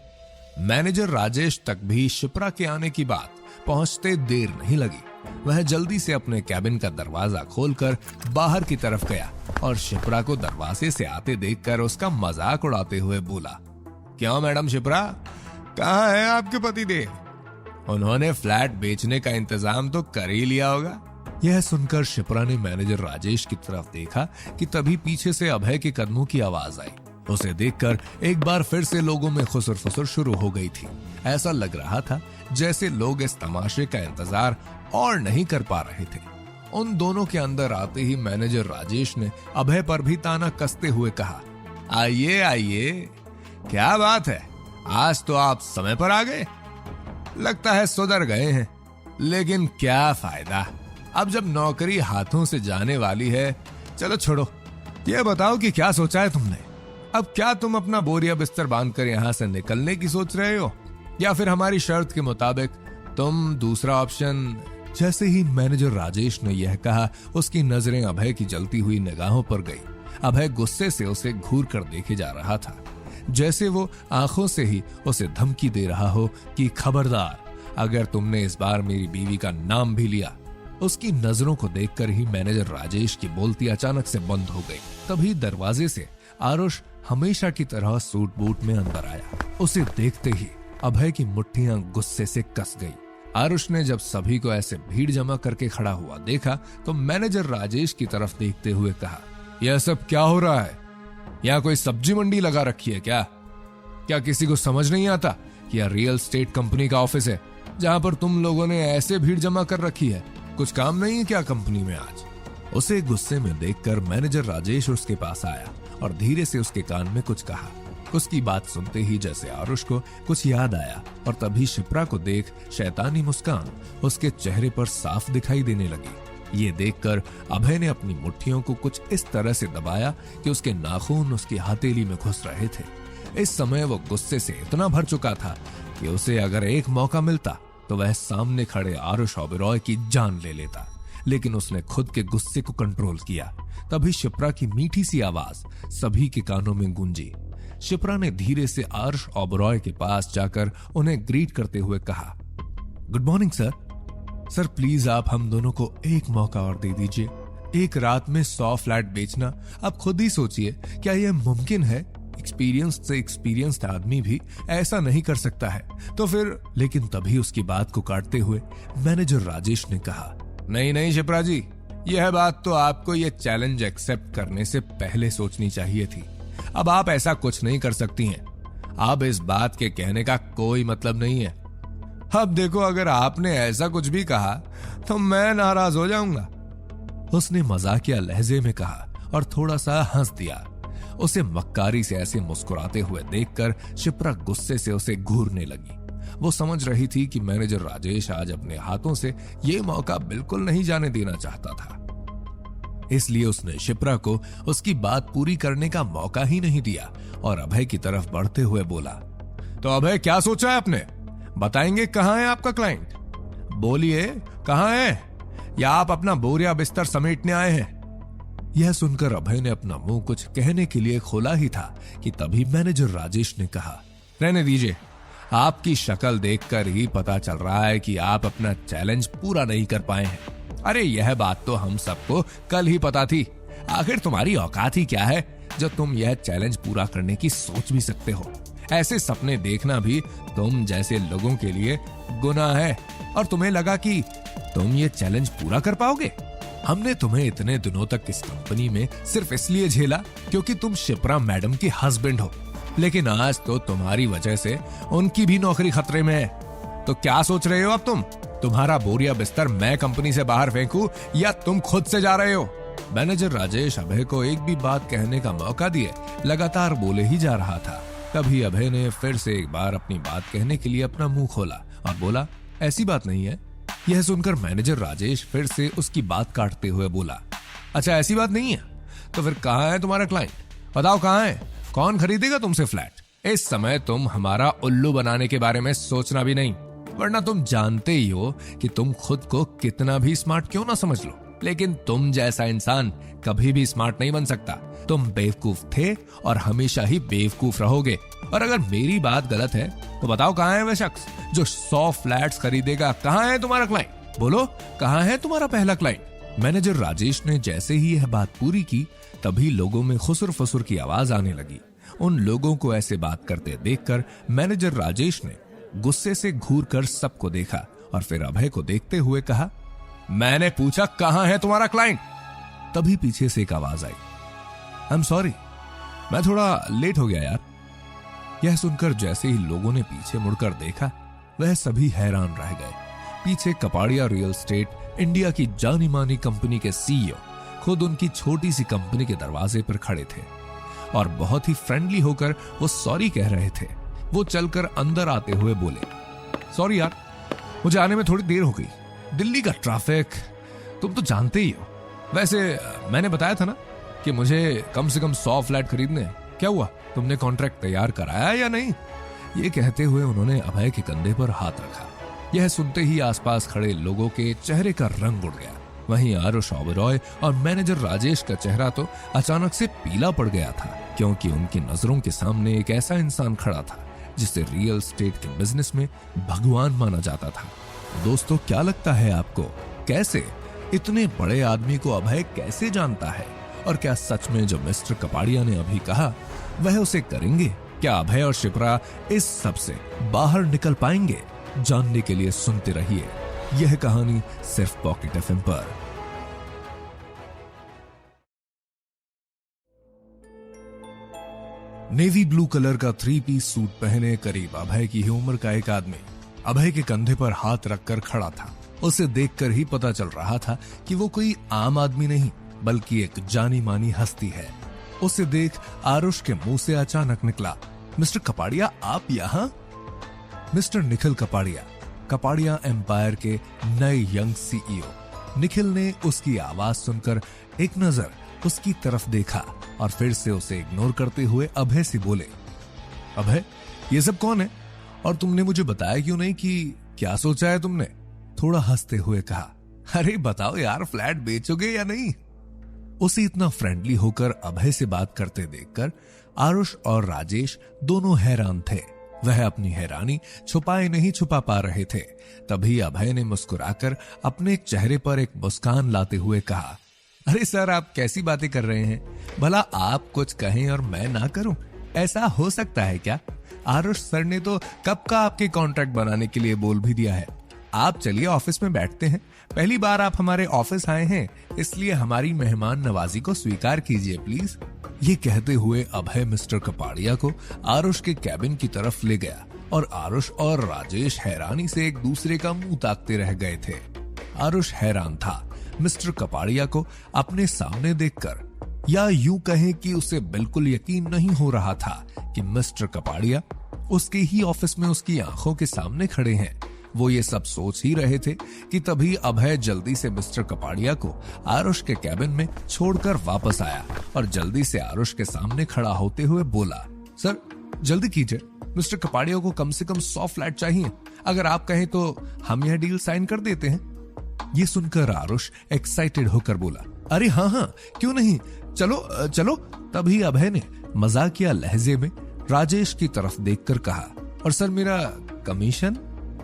मैनेजर राजेश तक भी शिप्रा के आने की बात पहुंचते देर नहीं लगी। वह जल्दी से अपने कैबिन का दरवाजा खोलकर बाहर की तरफ गया और शिप्रा को दरवाजे से आते देखकर उसका मजाक उड़ाते हुए बोला, क्यों मैडम शिप्रा, कहाँ है आपके पतिदेव? उन्होंने फ्लैट बेचने का इंतजाम तो कर ही लिया होगा। यह सुनकर शिप्रा ने मैनेजर राजेश की तरफ देखा कि तभी पीछे से अभय के कदमों की आवाज आई। उसे देखकर एक बार फिर से लोगों में खुसर फुसर शुरू हो गई थी। ऐसा लग रहा था जैसे लोग इस तमाशे का इंतजार और नहीं कर पा रहे थे। उन दोनों के अंदर आते ही मैनेजर राजेश ने अभय पर भी ताना कसते हुए कहा, आइए आइए, क्या बात है, आज तो आप समय पर आ गए। लगता है सुधर गए हैं, लेकिन क्या फायदा, अब जब नौकरी हाथों से जाने वाली है। चलो छोड़ो, ये बताओ कि क्या सोचा है तुमने? अब क्या तुम अपना बोरिया बिस्तर बांधकर यहाँ से निकलने की सोच रहे हो, या फिर हमारी शर्त के मुताबिक तुम दूसरा ऑप्शन? जैसे ही मैनेजर राजेश ने यह कहा, उसकी नजरें अभय की जलती हुई निगाहों पर गई। अभय गुस्से से उसे घूर कर देखे जा रहा था, जैसे वो आंखों से ही उसे धमकी दे रहा हो कि खबरदार, अगर तुमने इस बार मेरी बीवी का नाम भी लिया। उसकी नजरों को देखकर ही मैनेजर राजेश की बोलती अचानक से बंद हो गई। तभी दरवाजे से आरुष हमेशा की तरह सूट बूट में अंदर आया। उसे देखते ही अभय की मुट्ठियां गुस्से से कस गई। आरुष ने जब सभी को ऐसे भीड़ जमा करके खड़ा हुआ देखा तो मैनेजर राजेश की तरफ देखते हुए कहा, यह सब क्या हो रहा है? यहाँ कोई सब्जी मंडी लगा रखी है क्या? क्या किसी को समझ नहीं आता कि यह रियल एस्टेट कंपनी का ऑफिस है जहां पर तुम लोगों ने ऐसे भीड़ जमा कर रखी है? कुछ काम नहीं है क्या कंपनी में आज? उसे गुस्से में देखकर मैनेजर राजेश उसके पास आया और धीरे से उसके कान में कुछ कहा। उसकी बात सुनते ही जैसे आरुष को कुछ याद आया और तभी शिप्रा को देख शैतानी मुस्कान उसके चेहरे पर साफ दिखाई देने लगी। ये देखकर अभय ने अपनी मुट्ठियों को कुछ इस तरह से दबाया कि उसके नाखून उसकी हथेली में घुस रहे थे। इस समय वो गुस्से से इतना भर चुका था कि उसे अगर एक मौका मिलता तो वह सामने खड़े आरुष ओबेरॉय की जान ले लेता, लेकिन उसने खुद के गुस्से को कंट्रोल किया। तभी शिप्रा की मीठी सी आवाज सभी के कानों में गूंजी। शिप्रा ने धीरे से आरुष ओबेरॉय के पास जाकर उन्हें ग्रीट करते हुए कहा, good morning sir. Sir please आप हम दोनों को एक मौका और दे दीजिए। एक रात में 100 फ्लैट बेचना, आप खुद ही सोचिए, क्या यह मुमकिन है? एक्सपीरियंस से एक्सपीरियंस्ड आदमी भी ऐसा नहीं कर सकता है तो फिर। लेकिन तभी उसकी बात को काटते हुए मैनेजर राजेश ने कहा, नहीं नहीं शिप्रा जी, यह बात तो आपको यह चैलेंज एक्सेप्ट करने से पहले सोचनी चाहिए थी। अब आप ऐसा कुछ नहीं कर सकती हैं। अब इस बात के कहने का कोई मतलब नहीं है। अब देखो, अगर आपने ऐसा कुछ भी कहा तो मैं नाराज हो जाऊंगा। उसने मजाकिया लहजे में कहा और थोड़ा सा हंस दिया। उसे मक्कारी से ऐसे मुस्कुराते हुए देखकर शिप्रा गुस्से से उसे घूरने लगी। वो समझ रही थी कि मैनेजर राजेश आज अपने हाथों से ये मौका बिल्कुल नहीं जाने देना चाहता था, इसलिए उसने शिप्रा को उसकी बात पूरी करने का मौका ही नहीं दिया और अभय की तरफ बढ़ते हुए बोला, तो अभय क्या सोचा है आपने? बताएंगे कहां है आपका क्लाइंट? बोलिए कहां है, या आप अपना बोरिया बिस्तर समेटने आए हैं? यह सुनकर अभय ने अपना मुंह कुछ कहने के लिए खोला ही था कि तभी मैनेजर राजेश ने कहा, रहने दीजिए, आपकी शक्ल देखकर ही पता चल रहा है कि आप अपना चैलेंज पूरा नहीं कर पाए हैं। अरे यह बात तो हम सबको कल ही पता थी। आखिर तुम्हारी औकात ही क्या है जो तुम यह चैलेंज पूरा करने की सोच भी सकते हो? ऐसे सपने देखना भी तुम जैसे लोगों के लिए गुनाह है, और तुम्हें लगा कि तुम ये चैलेंज पूरा कर पाओगे? हमने तुम्हें इतने दिनों तक इस कंपनी में सिर्फ इसलिए झेला क्योंकि तुम शिप्रा मैडम के हस्बैंड हो, लेकिन आज तो तुम्हारी वजह से उनकी भी नौकरी खतरे में है। तो क्या सोच रहे हो अब तुम? तुम्हारा बोरिया बिस्तर मैं कंपनी से बाहर फेंकूं या तुम खुद से जा रहे हो? मैनेजर राजेश अभय को एक भी बात कहने का मौका दिए लगातार बोले ही जा रहा था। तभी अभय ने फिर से एक बार अपनी बात कहने के लिए अपना मुंह खोला और बोला, ऐसी बात नहीं है। यह सुनकर मैनेजर राजेश फिर से उसकी बात काटते हुए बोला, अच्छा ऐसी बात नहीं है, तो फिर कहां है तुम्हारा क्लाइंट? बताओ कहां है? कौन खरीदेगा तुमसे फ्लैट? इस समय तुम हमारा उल्लू बनाने के बारे में सोचना भी नहीं, वरना तुम जानते ही हो कि तुम खुद को कितना भी स्मार्ट क्यों ना समझ लो, लेकिन तुम जैसा इंसान कभी भी स्मार्ट नहीं बन सकता। तुम बेवकूफ थे और हमेशा ही बेवकूफ रहोगे। और अगर मेरी बात गलत है तो बताओ कहां है वह शख्स जो 100 फ्लैट्स खरीदेगा? कहां है तुम्हारा क्लाइंट? बोलो कहां है तुम्हारा पहला क्लाइंट? मैनेजर राजेश ने जैसे ही यह बात पूरी की तभी लोगों में खुसुर फुसुर की आवाज आने लगी। उन लोगों को ऐसे बात करते देखकर मैनेजर राजेश ने गुस्से से घूर कर सबको देखा और फिर अभय को देखते हुए कहा, मैंने पूछा कहां है तुम्हारा क्लाइंट? तभी पीछे से एक आवाज आई, आई एम सॉरी, मैं थोड़ा लेट हो गया यार। यह सुनकर जैसे ही लोगों ने पीछे मुड़कर देखा वह सभी हैरान रह गए। पीछे कपाड़िया रियल एस्टेट इंडिया की जानी मानी कंपनी के सीईओ खुद उनकी छोटी सी कंपनी के दरवाजे पर खड़े थे और बहुत ही फ्रेंडली होकर वो सॉरी कह रहे थे। वो चलकर अंदर आते हुए बोले, सॉरी यार, मुझे आने में थोड़ी देर हो गई, दिल्ली का ट्रैफिक तुम तो जानते ही हो। वैसे मैंने बताया था ना कि मुझे कम से कम 100 फ्लैट खरीदने हैं, क्या हुआ, तुमने कॉन्ट्रैक्ट तैयार कराया या नहीं? ये कहते हुए उन्होंने अभय के कंधे पर हाथ रखा। यह सुनते ही आसपास खड़े लोगों के चेहरे का रंग उड़ गया। वहीं आरुष ओबेरॉय और मैनेजर राजेश का चेहरा तो अचानक से पीला पड़ गया था, क्योंकि उनकी नजरों के सामने एक ऐसा इंसान खड़ा था जिसे रियल एस्टेट के बिजनेस में भगवान माना जाता था। दोस्तों, क्या लगता है आपको, कैसे इतने बड़े आदमी को अभय कैसे जानता है? और क्या सच में जो मिस्टर कपाड़िया ने अभी कहा वह उसे करेंगे? क्या अभय और शिप्रा इस सब से बाहर निकल पाएंगे? जानने के लिए सुनते रहिए यह कहानी सिर्फ पॉकेट एफएम पर। नेवी ब्लू कलर का 3 पीस सूट पहने करीब अभय की ही उम्र का एक आदमी अभय के कंधे पर हाथ रखकर खड़ा था। उसे देखकर ही पता चल रहा था कि वो कोई आम आदमी नहीं बल्कि एक जानी मानी हस्ती है। उसे देख आरुष के मुंह से अचानक निकला, मिस्टर कपाड़िया आप यहाँ? मिस्टर निखिल कपाड़िया, कपाड़िया एम्पायर के नए यंग सीईओ। निखिल ने उसकी आवाज सुनकर एक नजर उसकी तरफ देखा और फिर से उसे इग्नोर करते हुए अभय से बोले, अभय ये सब कौन है और तुमने मुझे बताया क्यों नहीं? कि क्या सोचा है तुमने? थोड़ा हंसते हुए कहा, अरे बताओ यार, फ्लैट बेचोगे या नहीं? उसे इतना फ्रेंडली होकर अभय से बात करते देखकर आरुष और राजेश दोनों हैरान थे। वह अपनी हैरानी छुपाए नहीं छुपा पा रहे थे। तभी अभय ने मुस्कुराकर अपने चेहरे पर एक मुस्कान लाते हुए कहा, अरे सर आप कैसी बातें कर रहे हैं? भला आप कुछ कहें और मैं ना करूं, ऐसा हो सकता है क्या? आरुष सर ने तो कब का आपके कॉन्ट्रैक्ट बनाने के लिए बोल भी दिया है। आप चलिए ऑफिस में बैठते हैं, पहली बार आप हमारे ऑफिस आए हैं, इसलिए हमारी मेहमान नवाजी को स्वीकार कीजिए प्लीज। ये कहते हुए अभय मिस्टर कपाड़िया को आरुष के कैबिन की तरफ ले गया और आरुष और राजेश हैरानी से एक दूसरे का मुंह ताकते रह गए थे। आरुष हैरान था, मिस्टर कपाड़िया को अपने सामने देखकर, या यूं कहें कि उसे बिल्कुल यकीन नहीं हो रहा था कि मिस्टर कपाड़िया उसके ही ऑफिस में उसकी आंखों के सामने खड़े हैं। वो ये सब सोच ही रहे थे कि तभी अभय जल्दी से मिस्टर कपाड़िया को आरुष के कैबिन में छोड़कर वापस आया और जल्दी से आरुष के सामने खड़ा होते हुए बोला, सर जल्दी कीजिए, मिस्टर कपाड़िया को कम से कम 100 फ्लैट चाहिए। अगर आप कहें तो हम यह डील साइन कर देते हैं। ये सुनकर आरुष एक्साइटेड होकर बोला, अरे हाँ हाँ क्यों नहीं, चलो चलो। तभी अभय ने मजाकिया लहजे में राजेश की तरफ देखकर कहा, और सर मेरा कमीशन?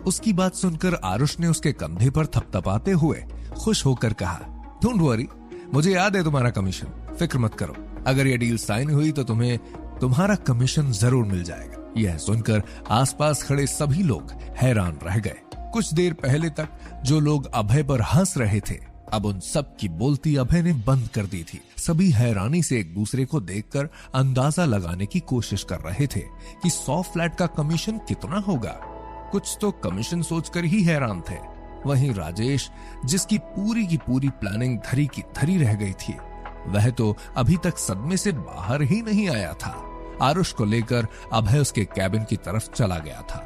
उसकी बात सुनकर आरुष ने उसके कंधे पर थपथपाते हुए खुश होकर कहा, डोंट वरी, मुझे याद है तुम्हारा कमीशन, फिक्र मत करो। अगर यह डील साइन हुई तो तुम्हें तुम्हारा कमीशन जरूर मिल जाएगा। यह सुनकर आसपास खड़े सभी लोग हैरान रह गए। कुछ देर पहले तक जो लोग अभय पर हंस रहे थे, अब उन सब की बोलती अभय ने बंद कर दी थी। सभी हैरानी से एक दूसरे को देखकर अंदाजा लगाने की कोशिश कर रहे थे कि 100 फ्लैट का कमीशन कितना होगा। कुछ तो कमीशन सोचकर ही हैरान थे। वहीं राजेश, जिसकी पूरी की पूरी प्लानिंग धरी की धरी रह गई थी, वह तो अभी तक सदमे से बाहर ही नहीं आया था। आरुष को लेकर अभय उसके कैबिन की तरफ चला गया था।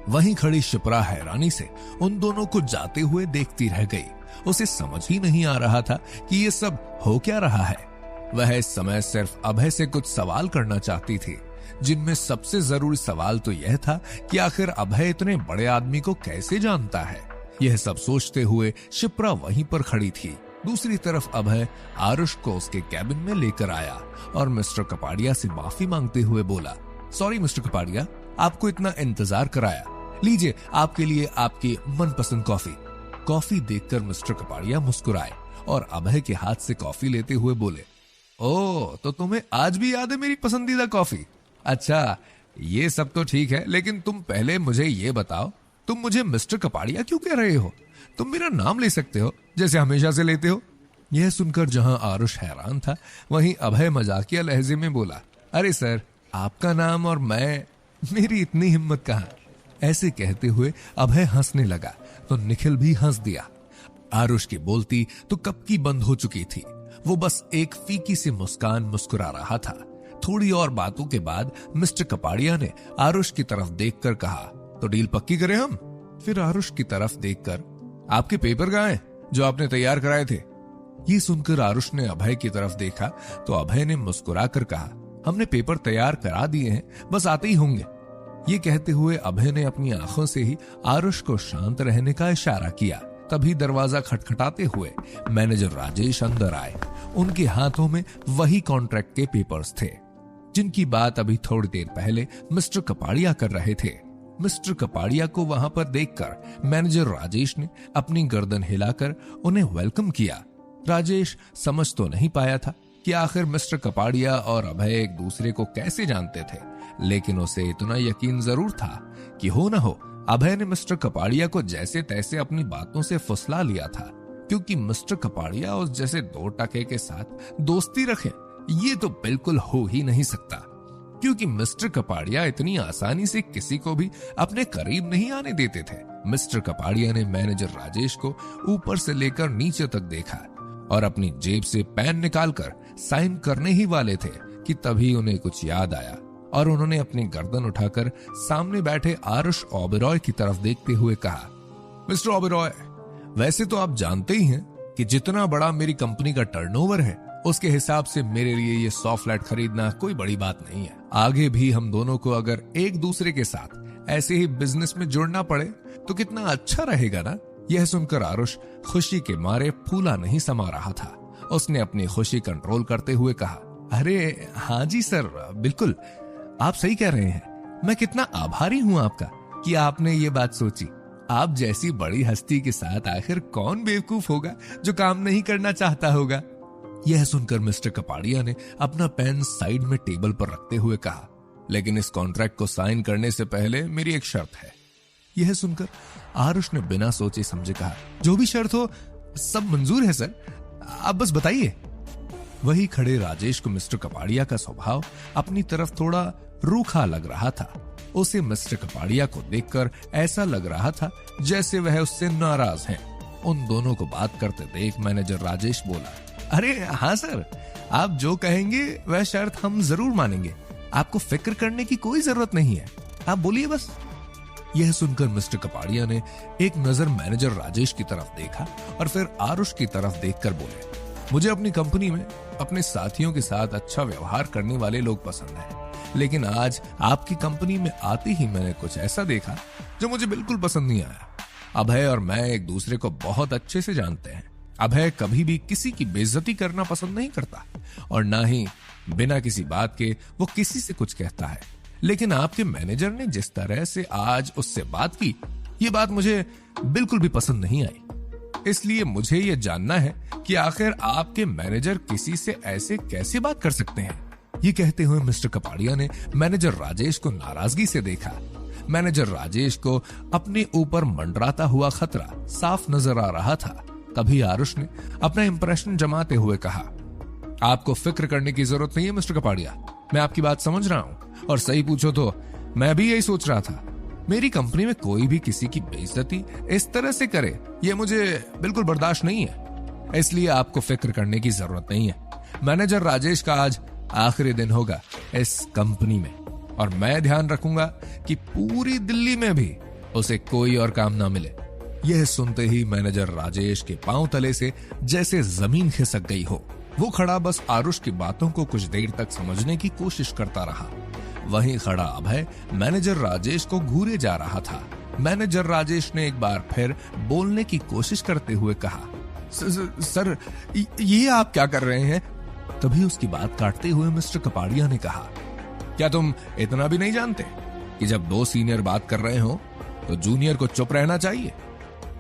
वहीं खड़ी शिप्रा हैरानी से उन दोनों को जाते हुए देखती रह गई। उसे समझ ही नहीं आ रहा था कि ये सब हो क्या रहा है। वह इस समय सिर्फ अभय से कुछ सवाल करना चाहती थी, जिनमें सबसे जरूरी सवाल तो यह था कि आखिर अभय इतने बड़े आदमी को कैसे जानता है। यह सब सोचते हुए शिप्रा वहीं पर खड़ी थी। दूसरी तरफ अभय आरुष को उसके कैबिन में लेकर आया और मिस्टर कपाड़िया से माफी मांगते हुए बोला, सॉरी मिस्टर कपाड़िया, आपको इतना इंतजार कराया, लीजिए आपके लिए आपकी मनपसंद कॉफी। कॉफी देखकर मिस्टर कपाड़िया मुस्कुराए और अभय के हाथ से कॉफी लेते हुए बोले, ओह तो तुम्हें आज भी याद है मेरी पसंदीदा कॉफी? अच्छा ये सब तो ठीक है, लेकिन तुम पहले मुझे ये बताओ, तुम मुझे मिस्टर कपाड़िया क्यों कह रहे हो? तुम मेरा नाम ले सकते हो जैसे हमेशा से लेते हो। यह सुनकर जहां आरुष हैरान था, वहीं अभय मजाकिया लहजे में बोला, अरे सर आपका नाम और मैं, मेरी इतनी हिम्मत कहां। ऐसे कहते हुए अभय हंसने लगा तो निखिल भी हंस दिया। आरुष की बोलती तो कब की बंद हो चुकी थी। वो बस एक फीकी सी मुस्कान मुस्कुरा रहा था। थोड़ी और बातों के बाद मिस्टर कपाड़िया ने आरुष की तरफ देखकर कहा, तो डील पक्की करें हम? फिर आरुष की तरफ देखकर, आपके पेपर कहाँ हैं जो आपने तैयार कराए थे? ये सुनकर आरुष ने अभय की तरफ देखा तो अभय ने मुस्कुराकर कहा, हमने पेपर तैयार करा दिए हैं, बस आते ही होंगे। ये कहते हुए अभय ने अपनी आंखों से ही आरुष को शांत रहने का इशारा किया। तभी दरवाजा खटखटाते हुए मैनेजर राजेश अंदर आए। उनके हाथों में वही कॉन्ट्रैक्ट के पेपर्स थे जिनकी बात अभी थोड़ी देर पहले मिस्टर कपाड़िया कर रहे थे। मिस्टर कपाड़िया को वहां पर देखकर मैनेजर राजेश ने अपनी गर्दन हिलाकर उन्हें वेलकम किया। राजेश समझ तो नहीं पाया था कि आखिर मिस्टर कपाड़िया और अभय एक दूसरे को कैसे जानते थे, लेकिन उसे इतना यकीन जरूर था कि हो न हो अभय ने मिस्टर कपाड़िया को जैसे तैसे अपनी बातों से फुसला लिया था, क्योंकि मिस्टर कपाड़िया उस जैसे 2 टके के साथ दोस्ती रखे ये तो बिल्कुल हो ही नहीं सकता, क्योंकि मिस्टर कपाड़िया इतनी आसानी से किसी को भी अपने करीब नहीं आने देते थे। मिस्टर कपाड़िया ने मैनेजर राजेश को ऊपर से लेकर नीचे तक देखा और अपनी जेब से पेन निकालकर साइन करने ही वाले थे कि तभी उन्हें कुछ याद आया और उन्होंने अपनी गर्दन उठाकर सामने बैठे आरुष ओबेरॉय की तरफ देखते हुए कहा, मिस्टर ओबेरॉय, वैसे तो आप जानते ही हैं कि जितना बड़ा मेरी कंपनी का टर्नओवर है उसके हिसाब से मेरे लिए ये 100 फ्लैट खरीदना कोई बड़ी बात नहीं है। आगे भी हम दोनों को अगर एक दूसरे के साथ ऐसे ही बिजनेस में जुड़ना पड़े तो कितना अच्छा रहेगा ना। यह सुनकर आरुष खुशी के मारे फूला नहीं समा रहा था। उसने अपनी खुशी कंट्रोल करते हुए कहा, अरे हाँ जी सर, बिल्कुल आप सही कह रहे हैं। मैं कितना आभारी हूँ आपका कि आपने ये बात सोची। आप जैसी बड़ी हस्ती के साथ आखिर कौन बेवकूफ होगा जो काम नहीं करना चाहता होगा। यह सुनकर मिस्टर कपाड़िया ने अपना पेन साइड में टेबल पर रखते हुए कहा, लेकिन इस कॉन्ट्रैक्ट को साइन करने से पहले मेरी एक शर्त है। यह सुनकर आरुष ने बिना सोचे समझे कहा, जो भी शर्त हो सब मंजूर है सर, आप बस बताइए। वही खड़े राजेश को मिस्टर कपाड़िया का स्वभाव अपनी तरफ थोड़ा रूखा लग रहा था। उसे मिस्टर कपाड़िया को देखकर ऐसा लग रहा था जैसे वह उससे नाराज हैं। उन दोनों को बात करते देख मैनेजर राजेश बोला, अरे हाँ सर, आप जो कहेंगे वह शर्त हम जरूर मानेंगे। आपको फिक्र करने की कोई जरूरत नहीं है, आप बोलिए बस। यह सुनकर मिस्टर कपाड़िया ने एक नजर मैनेजर राजेश की तरफ देखा और फिर आरुष की तरफ देखकर बोले, मुझे अपनी कंपनी में अपने साथियों के साथ अच्छा व्यवहार करने वाले लोग पसंद हैं, लेकिन आज आपकी कंपनी में आते ही मैंने कुछ ऐसा देखा जो मुझे बिल्कुल पसंद नहीं आया। अभय और मैं एक दूसरे को बहुत अच्छे से जानते हैं। अभय कभी भी किसी की बेइज्जती करना पसंद नहीं करता और ना ही बिना किसी बात के वो किसी से कुछ कहता है, लेकिन आपके मैनेजर ने जिस तरह से आज उससे बात की, ये बात मुझे बिल्कुल भी पसंद नहीं आई। इसलिए मुझे ये जानना है कि आखिर आपके मैनेजर किसी से ऐसे कैसे बात कर सकते हैं। ये कहते हुए मिस्टर कपाड़िया ने मैनेजर राजेश को नाराजगी से देखा। मैनेजर राजेश को अपने ऊपर मंडराता हुआ खतरा साफ नजर आ रहा था। तभी आरुष ने अपना इंप्रेशन जमाते हुए कहा, आपको फिक्र करने की जरूरत नहीं है मिस्टर कपाड़िया, मैं आपकी बात समझ रहा हूं और सही पूछो तो मैं भी यही सोच रहा था। मेरी कंपनी में कोई भी किसी की बेइज्जती इस तरह से करे, ये मुझे बिल्कुल बर्दाश्त नहीं है, इसलिए आपको फिक्र करने की जरूरत नहीं है। मैनेजर राजेश का आज आखिरी दिन होगा इस कंपनी में और मैं ध्यान रखूंगा कि पूरी दिल्ली में भी उसे कोई और काम ना मिले। यह सुनते ही मैनेजर राजेश के पांव तले से जैसे जमीन खिसक गई हो। वो खड़ा बस आरुष की बातों को कुछ देर तक समझने की कोशिश करता रहा। वहीं खड़ा अभय मैनेजर राजेश को घूरे जा रहा था। मैनेजर राजेश ने एक बार फिर बोलने की कोशिश करते हुए कहा, सर ये आप क्या कर रहे हैं? तभी उसकी बात काटते हुए मिस्टर कपाड़िया ने कहा, क्या तुम इतना भी नहीं जानते कि जब दो सीनियर बात कर रहे हो तो जूनियर को चुप रहना चाहिए?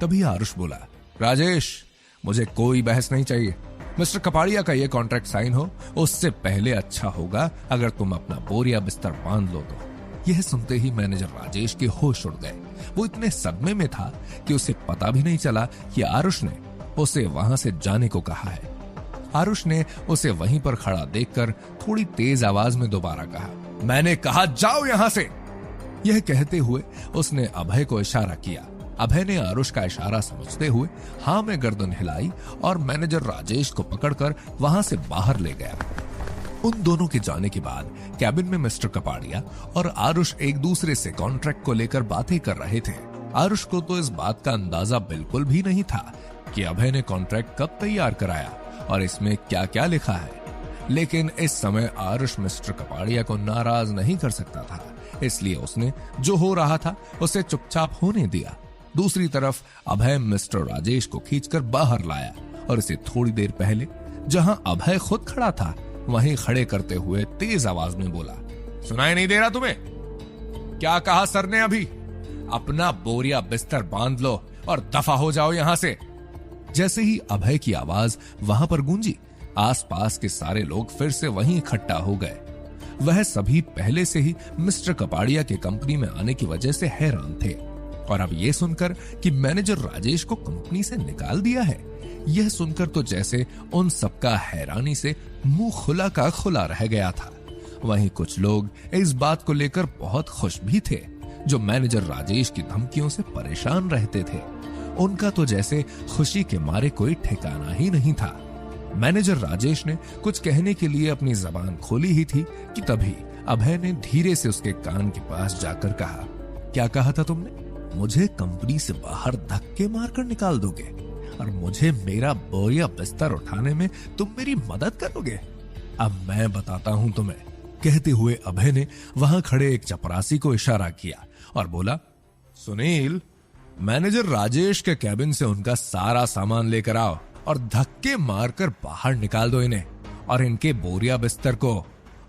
तभी आरुष बोला, राजेश मुझे कोई बहस नहीं चाहिए। मिस्टर कपाड़िया का यह कॉन्ट्रैक्ट साइन हो उससे पहले अच्छा होगा अगर तुम अपना बोरिया बिस्तर बांध लो तो। यह सुनते ही मैनेजर राजेश के होश उड़ गए। वो इतने सदमे में था कि उसे पता भी नहीं चला कि आरुष ने उसे वहां से जाने को कहा है। आरुष ने उसे वहीं पर खड़ा देखकर थोड़ी तेज आवाज में दोबारा कहा, मैंने कहा जाओ यहां से। यह कहते हुए उसने अभय को इशारा किया। अभय ने आरुष का इशारा समझते हुए हाँ में गर्दन हिलाई और मैनेजर राजेश को पकड़कर वहां से बाहर ले गया। उन दोनों के जाने के बाद कैबिन में मिस्टर कपाड़िया और आरुष एक दूसरे से कॉन्ट्रैक्ट को लेकर बातें कर रहे थे। आरुष को तो इस बात का अंदाजा बिल्कुल भी नहीं था कि अभय ने कॉन्ट्रैक्ट कब तैयार कराया और इसमें क्या क्या लिखा है, लेकिन इस समय आरुष मिस्टर कपाड़िया को नाराज नहीं कर सकता था, इसलिए उसने जो हो रहा था उसे चुपचाप होने दिया। दूसरी तरफ अभय मिस्टर राजेश को खींचकर बाहर लाया और इसे थोड़ी देर पहले जहां अभय खुद खड़ा था वहीं खड़े करते हुए तेज आवाज में बोला, सुनाई नहीं दे रहा तुम्हें? क्या कहा सर ने अभी? अपना बोरिया बिस्तर बांध लो और दफा हो जाओ यहां से। जैसे ही अभय की आवाज वहां पर गूंजी, आसपास के सारे लोग फिर से वहीं इकट्ठा हो गए। वह सभी पहले से ही मिस्टर कपाड़िया के कंपनी में आने की वजह से हैरान थे और अब यह सुनकर कि मैनेजर राजेश को कंपनी से निकाल दिया है, यह सुनकर तो जैसे उन सबका हैरानी से मुंह खुला का खुला रह गया था। वहीं कुछ लोग इस बात को लेकर बहुत खुश भी थे जो मैनेजर राजेश की धमकियों से परेशान रहते थे। उनका तो जैसे खुशी के मारे कोई ठिकाना ही नहीं था। मैनेजर राजेश ने कुछ कहने के लिए अपनी जबान खोली ही थी कि तभी अभय ने धीरे से उसके कान के पास जाकर कहा, क्या कहा था तुमने? मुझे कंपनी से बाहर धक्के मारकर निकाल दोगे और मुझे मेरा बोरिया बिस्तर उठाने में तुम मेरी मदद करोगे? अब मैं बताता हूं तुम्हें। कहते हुए अभय ने वहां खड़े एक चपरासी को इशारा किया और बोला, सुनील, मैनेजर राजेश के कैबिन से उनका सारा सामान लेकर आओ और धक्के मारकर बाहर निकाल दो इन्हें और इनके बोरिया बिस्तर को,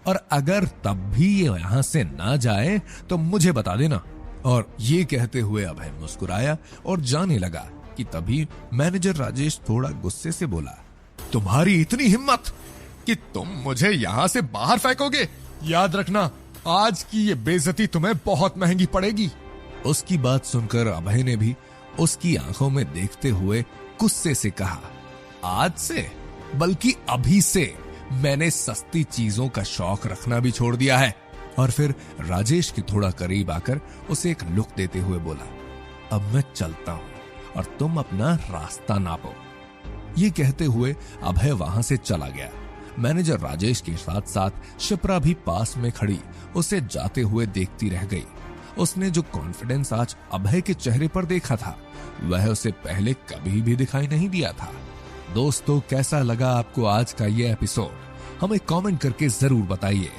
और अगर तब भी ये यहां से ना जाए तो मुझे बता देना। और ये कहते हुए अभय मुस्कुराया और जाने लगा कि तभी मैनेजर राजेश थोड़ा गुस्से से बोला, तुम्हारी इतनी हिम्मत कि तुम मुझे यहां से बाहर फेंकोगे? याद रखना, आज की ये बेइज्जती तुम्हें बहुत महंगी पड़ेगी। उसकी बात सुनकर अभय ने भी उसकी आंखों में देखते हुए गुस्से से कहा, आज से बल्कि अभी से मैंने सस्ती चीजों का शौक रखना भी छोड़ दिया है। और फिर राजेश के थोड़ा करीब आकर उसे एक लुक देते हुए बोला, अब मैं चलता हूं और तुम अपना रास्ता नापो। ये कहते हुए अभय वहां से चला गया। मैनेजर राजेश के साथ साथ शिप्रा भी पास में खड़ी उसे जाते हुए देखती रह गई। उसने जो कॉन्फिडेंस आज अभय के चेहरे पर देखा था वह उसे पहले कभी भी दिखाई नहीं दिया था। दोस्तों, कैसा लगा आपको आज का ये एपिसोड? हमें कमेंट करके जरूर बताइए।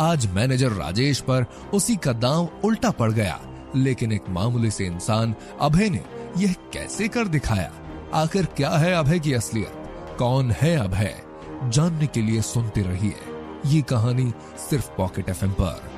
आज मैनेजर राजेश पर उसी का दांव उल्टा पड़ गया, लेकिन एक मामूली से इंसान अभय ने यह कैसे कर दिखाया? आखिर क्या है अभय की असलियत? कौन है अभय? जानने के लिए सुनते रहिए ये कहानी सिर्फ पॉकेट एफएम पर।